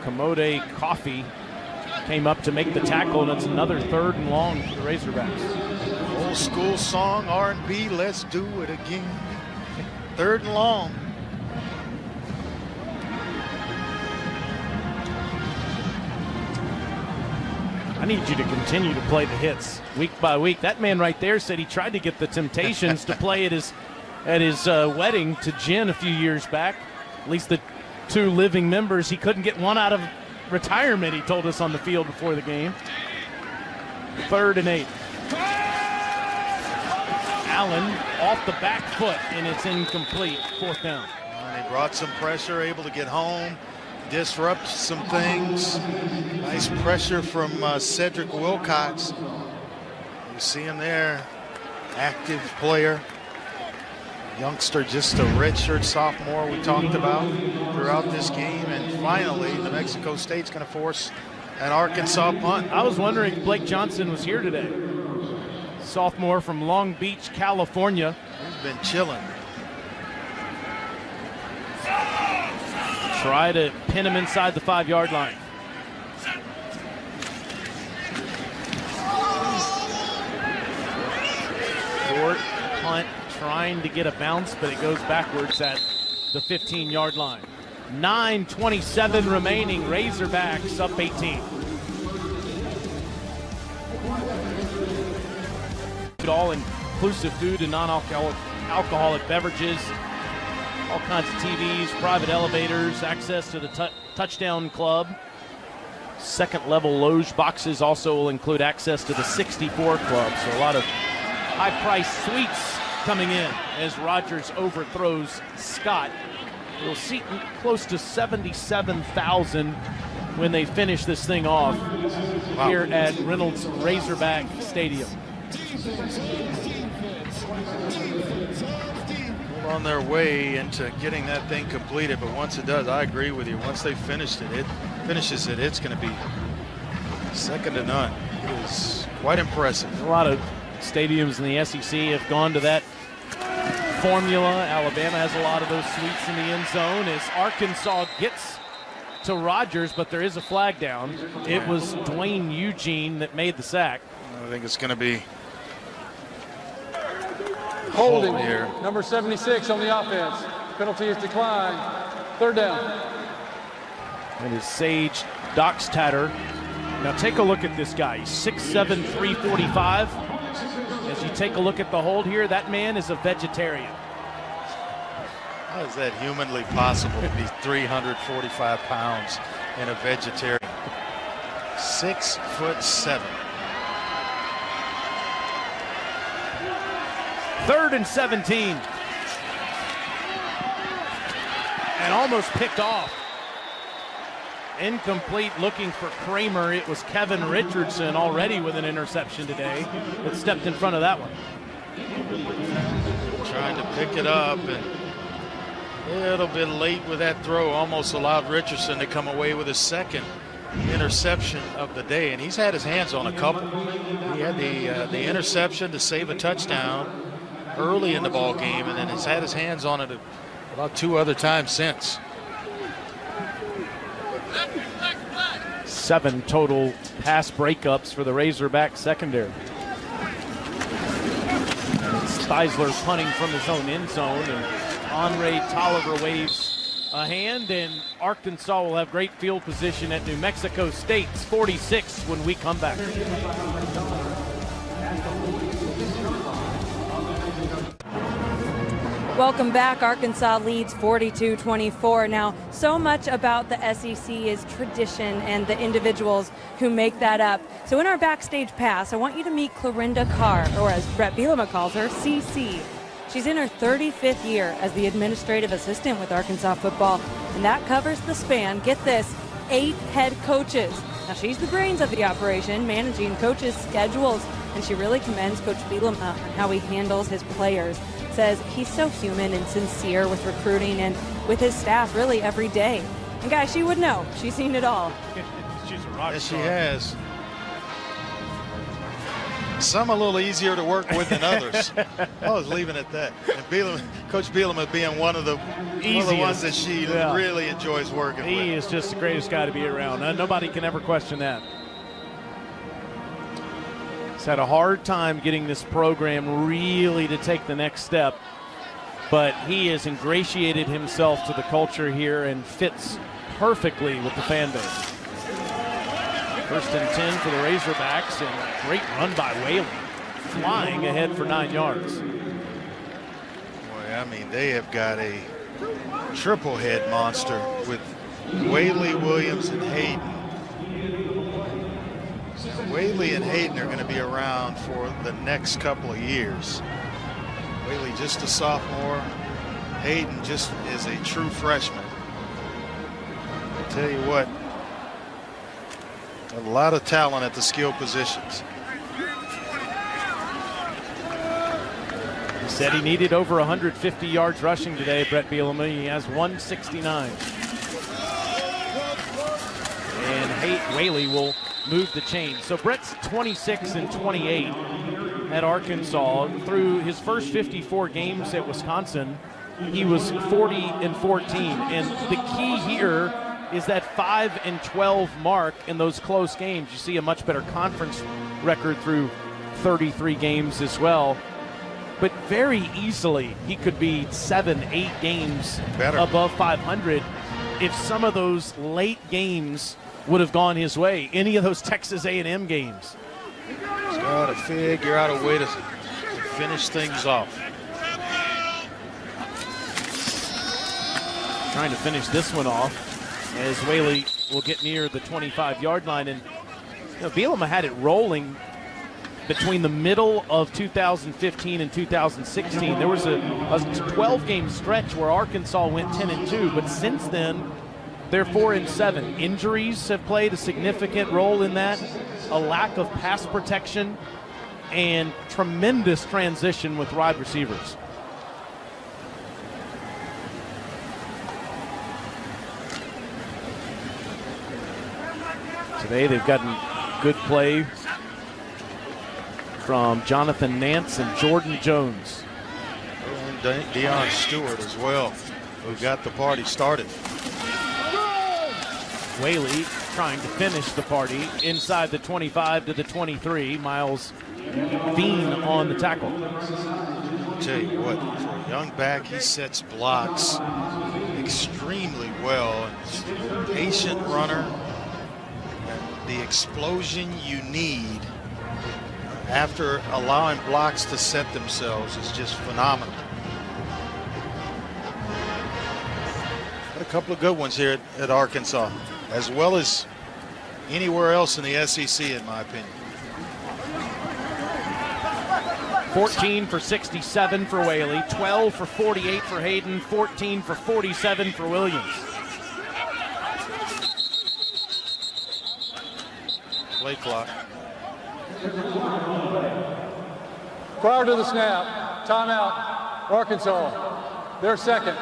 Commode Coffee came up to make the tackle, and it's another 3rd and long for the Razorbacks. Old school song, R&B, let's do it again. 3rd and long. I need you to continue to play the hits week by week. That man right there said he tried to get the Temptations to play at his wedding to Jen a few years back. At least the 2 living members. He couldn't get one out of retirement, he told us on the field before the game. 3rd and 8. Allen off the back foot, and it's incomplete. 4th down. And he brought some pressure, able to get home, disrupt some things. Nice pressure from Cedric Wilcox. You see him there, active player. Youngster, just a redshirt sophomore we talked about throughout this game. And finally, New Mexico State's going to force an Arkansas punt. I was wondering if Blake Johnson was here today. Sophomore from Long Beach, California. He's been chilling. Try to pin him inside the 5-yard line. Short punt, trying to get a bounce, but it goes backwards at the 15-yard line. 9:27 remaining. Razorbacks up 18. All-inclusive food and non-alcoholic beverages, all kinds of TVs, private elevators, access to the touchdown club. Second-level loge boxes also will include access to the 64 club. So a lot of high-priced suites coming in as Rogers overthrows Scott. We'll see close to 77,000 when they finish this thing off here at Reynolds Razorback Stadium. On their way into getting that thing completed, but once it does, I agree with you. Once they finishes it, it's going to be second to none. It is quite impressive. A lot of stadiums in the SEC have gone to that formula. Alabama has a lot of those suites in the end zone as Arkansas gets to Rogers, but there is a flag down. It was Dwayne Eugene that made the sack. I think it's going to be Holding here. Number 76 on the offense. Penalty is declined. 3rd down. And is Sage Doxtatter. Now take a look at this guy. He's 6'7", 345. As you take a look at the hold here, that man is a vegetarian. How is that humanly possible to be 345 pounds and a vegetarian? 6'7". 3rd and 17. And almost picked off. Incomplete, looking for Kramer. It was Kevin Richardson already with an interception today that stepped in front of that one. Trying to pick it up and a little bit late with that throw. Almost allowed Richardson to come away with his second interception of the day, and he's had his hands on a couple. He had the interception to save a touchdown early in the ball game, and then he's had his hands on it about 2 other times since. 7 total pass breakups for the Razorback secondary. Steisler punting from his own end zone, and Andre Tolliver waves a hand, and Arkansas will have great field position at New Mexico State's 46 when we come back. Welcome back. Arkansas leads 42-24. Now, so much about the SEC is tradition and the individuals who make that up. So in our backstage pass, I want you to meet Clorinda Carr, or as Brett Bielema calls her, CC. She's in her 35th year as the administrative assistant with Arkansas football, and that covers the span, get this, 8 head coaches. Now, she's the brains of the operation, managing coaches' schedules, and she really commends Coach Bielema on how he handles his players. Says he's so human and sincere with recruiting and with his staff really every day. And guys, she would know. She's seen it all. She's a rock Yes, star. she has. Some a little easier to work with than others. I was leaving it at that. And Coach Bielema being one of the ones that she really enjoys working with. He is just the greatest guy to be around. Nobody can ever question that. Had a hard time getting this program really to take the next step, but he has ingratiated himself to the culture here and fits perfectly with the fan base. 1st and 10 for the Razorbacks, and great run by Whaley, flying ahead for 9 yards. Boy, I mean, they have got a triple head monster with Whaley, Williams, and Hayden. Whaley and Hayden are going to be around for the next couple of years. Whaley just a sophomore. Hayden just is a true freshman. I tell you what, a lot of talent at the skill positions. He said he needed over 150 yards rushing today, Brett Bielema. He has 169. And Whaley will move the chain. So Brett's 26 and 28 at Arkansas. Through his first 54 games at Wisconsin, he was 40 and 14. And the key here is that 5 and 12 mark in those close games. You see a much better conference record through 33 games as well. But very easily he could be 7-8 games better above 500 if some of those late games would have gone his way. Any of those Texas A&M games. He's got to figure out a way to finish things off. Trying to finish this one off as Whaley will get near the 25-yard line. And Bielema had it rolling between the middle of 2015 and 2016. There was a 12-game stretch where Arkansas went 10-2, but since then they're 4-7. Injuries have played a significant role in that, a lack of pass protection, and tremendous transition with wide receivers. Today they've gotten good play from Jonathan Nance and Jordan Jones. And Deion Stewart as well, who got the party started. Whaley trying to finish the party inside the 25 to the 23. Miles Bean on the tackle. I'll tell you what, for a young back, he sets blocks extremely well. He's a patient runner. And the explosion you need after allowing blocks to set themselves is just phenomenal. Got a couple of good ones here at Arkansas, as well as anywhere else in the SEC, in my opinion. 14 for 67 for Whaley, 12 for 48 for Hayden, 14 for 47 for Williams. Play clock. Prior to the snap, timeout, Arkansas, their second.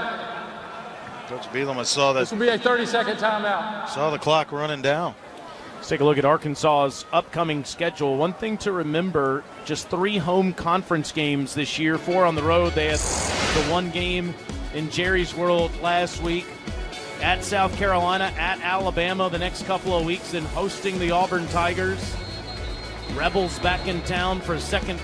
Coach Bielema saw that. This will be a 30-second timeout. Saw the clock running down. Let's take a look at Arkansas's upcoming schedule. One thing to remember, just 3 home conference games this year, 4 on the road. They had the 1 game in Jerry's World last week, at South Carolina, at Alabama the next couple of weeks, and hosting the Auburn Tigers. Rebels back in town for a second,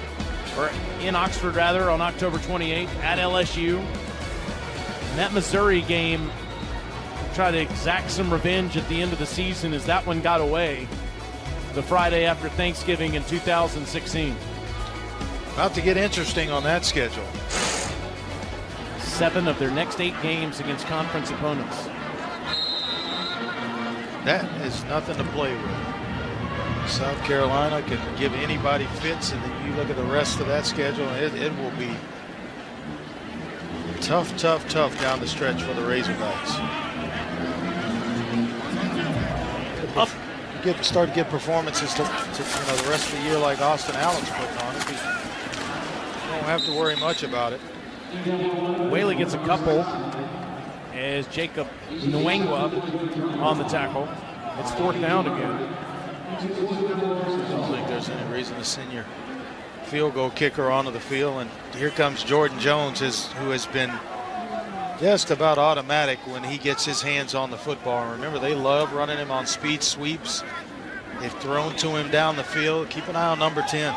or in Oxford rather, on October 28th at LSU. And that Missouri game, try to exact some revenge at the end of the season as that one got away the Friday after Thanksgiving in 2016. About to get interesting on that schedule. 7 of their next 8 games against conference opponents. That is nothing to play with. South Carolina can give anybody fits, and then you look at the rest of that schedule, it will be tough down the stretch for the Razorbacks. Start to get performances to the rest of the year like Austin Allen's putting on it. You don't have to worry much about it. Whaley gets a couple as Jacob Nwangwa on the tackle. It's 4th down again. I don't think there's any reason to send your field goal kicker onto the field. And here comes Jordan Jones, who has been just about automatic when he gets his hands on the football. And remember, they love running him on speed sweeps. They've thrown to him down the field. Keep an eye on number 10.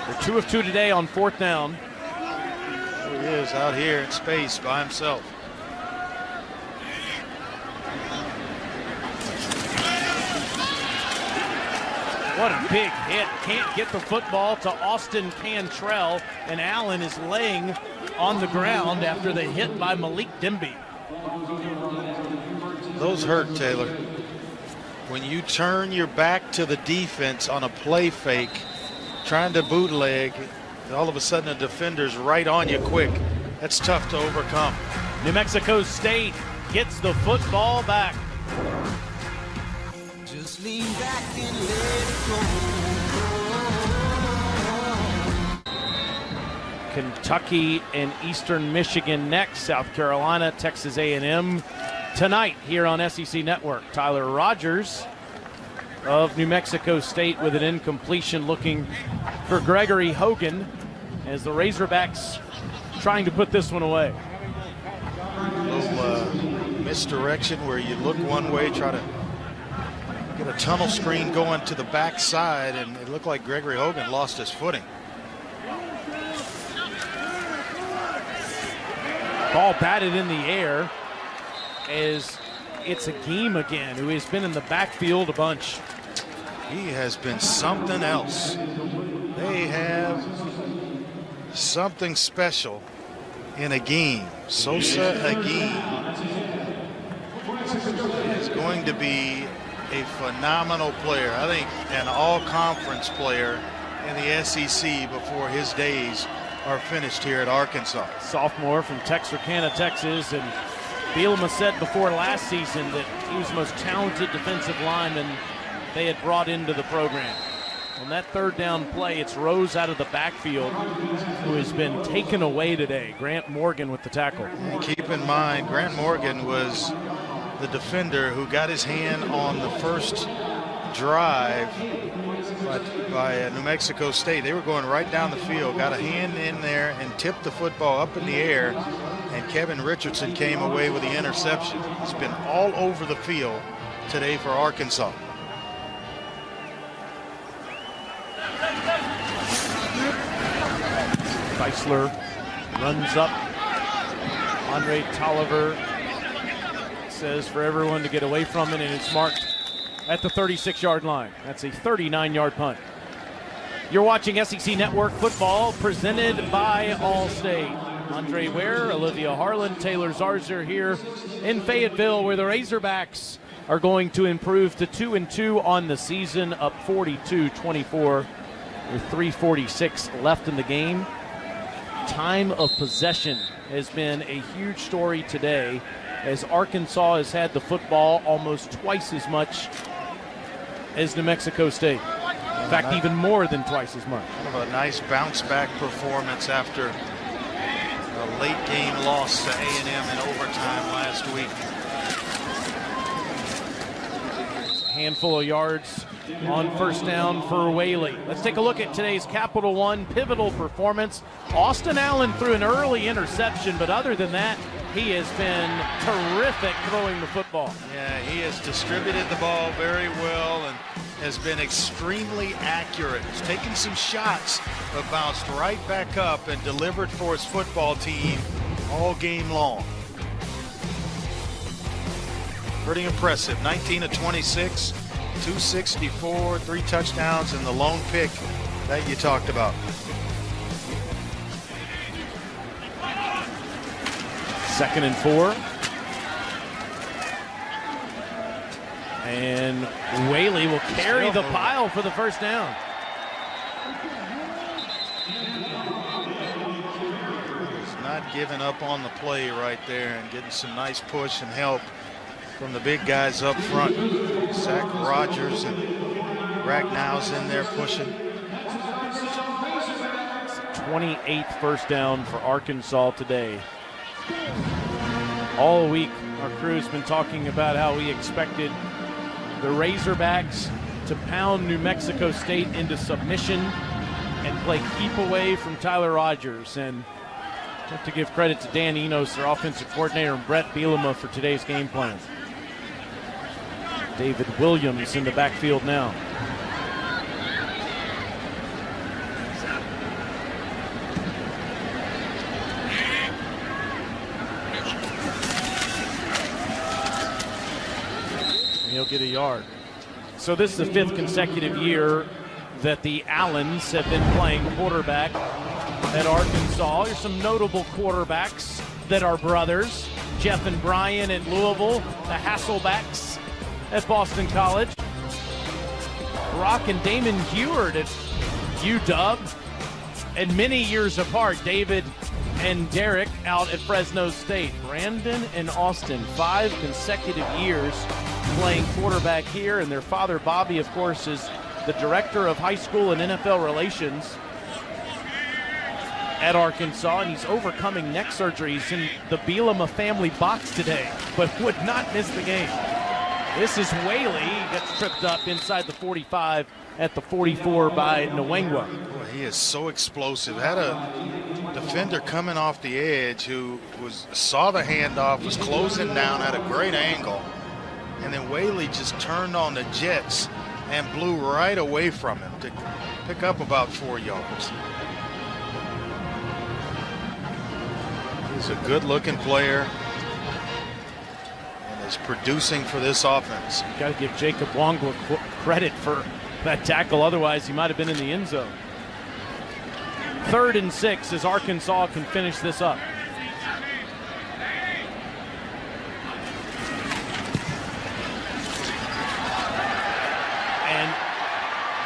They're 2 of 2 today on 4th down. There he is out here in space by himself. What a big hit. Can't get the football to Austin Cantrell, and Allen is laying on the ground after the hit by Malik Demby. Those hurt, Taylor. when you turn your back to the defense on a play fake, trying to bootleg, all of a sudden a defender's right on you quick. That's tough to overcome. New Mexico State gets the football back. Just lean back and let it go. Kentucky and Eastern Michigan next. South Carolina, Texas A&M tonight here on SEC Network. Tyler Rogers of New Mexico State with an incompletion, looking for Gregory Hogan as the Razorbacks trying to put this one away. A little misdirection where you look one way, try to get a tunnel screen going to the backside, and it looked like Gregory Hogan lost his footing. Ball batted in the air as it's Hakeem again, who has been in the backfield a bunch. He has been something else. They have something special in Hakeem. Sosa Hakeem is going to be a phenomenal player. I think an all-conference player in the SEC before his days are finished here at Arkansas. Sophomore from Texarkana, Texas, and Bielema said before last season that he was the most talented defensive lineman they had brought into the program. On that third down play, it's Rose out of the backfield who has been taken away today. Grant Morgan with the tackle. And keep in mind, Grant Morgan was the defender who got his hand on the first drive by New Mexico State. They were going right down the field, got a hand in there and tipped the football up in the air, and Kevin Richardson came away with the interception. He's been all over the field today for Arkansas. Chrysler runs up. Andre Tolliver says for everyone to get away from it, and it's marked at the 36-yard line. That's a 39-yard punt. You're watching SEC Network football presented by Allstate. Andre Ware, Olivia Harlan, Taylor Zarzer here in Fayetteville, where the Razorbacks are going to improve to 2-2 on the season, up 42-24 with 3:46 left in the game. Time of possession has been a huge story today, as Arkansas has had the football almost twice as much as New Mexico State. In fact, even more than twice as much. Kind of a nice bounce-back performance after a late-game loss to A&M in overtime last week. A handful of yards on first down for Whaley. Let's take a look at today's Capital One pivotal performance. Austin Allen threw an early interception, but other than that, he has been terrific throwing the football. Yeah, he has distributed the ball very well and has been extremely accurate. He's taken some shots, but bounced right back up and delivered for his football team all game long. Pretty impressive. 19 of 26, 264, 3 touchdowns, and the lone pick that you talked about. Second and 4. And Whaley will carry the pile for the first down. He's not giving up on the play right there and getting some nice push and help from the big guys up front. Zach Rogers and Ragnow's in there pushing. It's the 28th first down for Arkansas today. All week, our crew's been talking about how we expected the Razorbacks to pound New Mexico State into submission and play keep away from Tyler Rogers. And I have to give credit to Dan Enos, their offensive coordinator, and Brett Bielema for today's game plan. David Williams in the backfield now. And he'll get a yard. So this is the 5th consecutive year that the Allens have been playing quarterback at Arkansas. Here's some notable quarterbacks that are brothers. Jeff and Brian at Louisville, the Hasselbacks at Boston College. Brock and Damon Heward at UW. And many years apart, David and Derek out at Fresno State. Brandon and Austin, 5 consecutive years playing quarterback here. And their father, Bobby, of course, is the director of high school and NFL relations at Arkansas, and he's overcoming neck surgery. He's in the Bielema family box today, but would not miss the game. This is Whaley. He gets tripped up inside the 45 at the 44 by Nwangwa. Boy, he is so explosive. Had a defender coming off the edge who saw the handoff, was closing down at a great angle, and then Whaley just turned on the jets and blew right away from him to pick up about 4 yards. He's a good-looking player and is producing for this offense. You got to give Jacob Wongwa credit for that tackle. Otherwise, he might have been in the end zone. 3rd and 6 as Arkansas can finish this up. And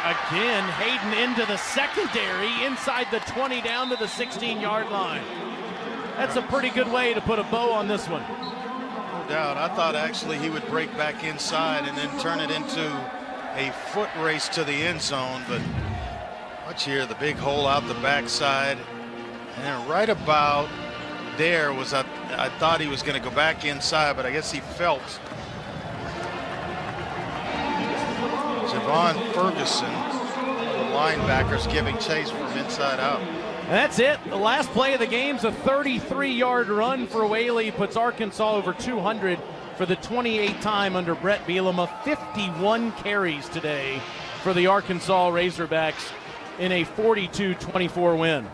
again, Hayden into the secondary, inside the 20 down to the 16-yard line. That's a pretty good way to put a bow on this one. No doubt. I thought actually he would break back inside and then turn it into a foot race to the end zone, but watch here, the big hole out the backside, and then right about there was I thought he was going to go back inside, but I guess he felt Javon Ferguson, the linebackers, giving chase from inside out. And that's it. The last play of the game's a 33-yard run for Whaley. Puts Arkansas over 200 for the 28th time under Brett Bielema. 51 carries today for the Arkansas Razorbacks in a 42-24 win.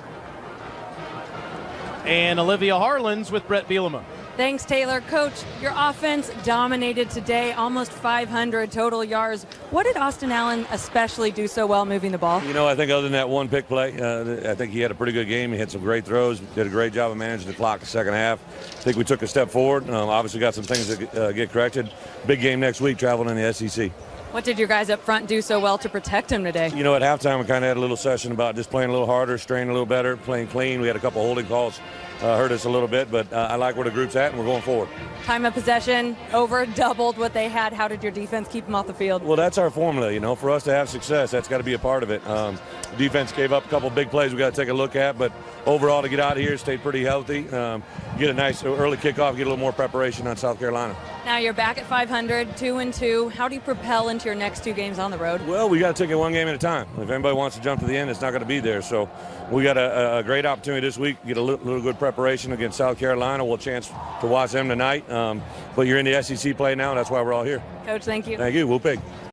And Olivia Harlan's with Brett Bielema. Thanks, Taylor. Coach, your offense dominated today, almost 500 total yards. What did Austin Allen especially do so well moving the ball? You know, I think other than that one pick play, I think he had a pretty good game. He had some great throws, did a great job of managing the clock the second half. I think we took a step forward. Obviously got some things that get corrected. Big game next week, traveling in the SEC. What did your guys up front do so well to protect him today? You know, at halftime, we kind of had a little session about just playing a little harder, straying a little better, playing clean. We had a couple holding calls. Hurt us a little bit, but I like where the group's at, and we're going forward. Time of possession over doubled what they had. How did your defense keep them off the field? Well, that's our formula. You know, for us to have success, that's got to be a part of it. Defense gave up a couple big plays we got to take a look at, but overall to get out of here, stay pretty healthy, get a nice early kickoff, get a little more preparation on South Carolina. Now you're back at 500, 2-2. How do you propel into your next 2 games on the road? Well, we got to take it one game at a time. If anybody wants to jump to the end, it's not going to be there. So we got a great opportunity this week, get a little good preparation against South Carolina. We'll have a chance to watch them tonight. But you're in the SEC play now, and that's why we're all here. Coach, thank you. Thank you. We'll pick.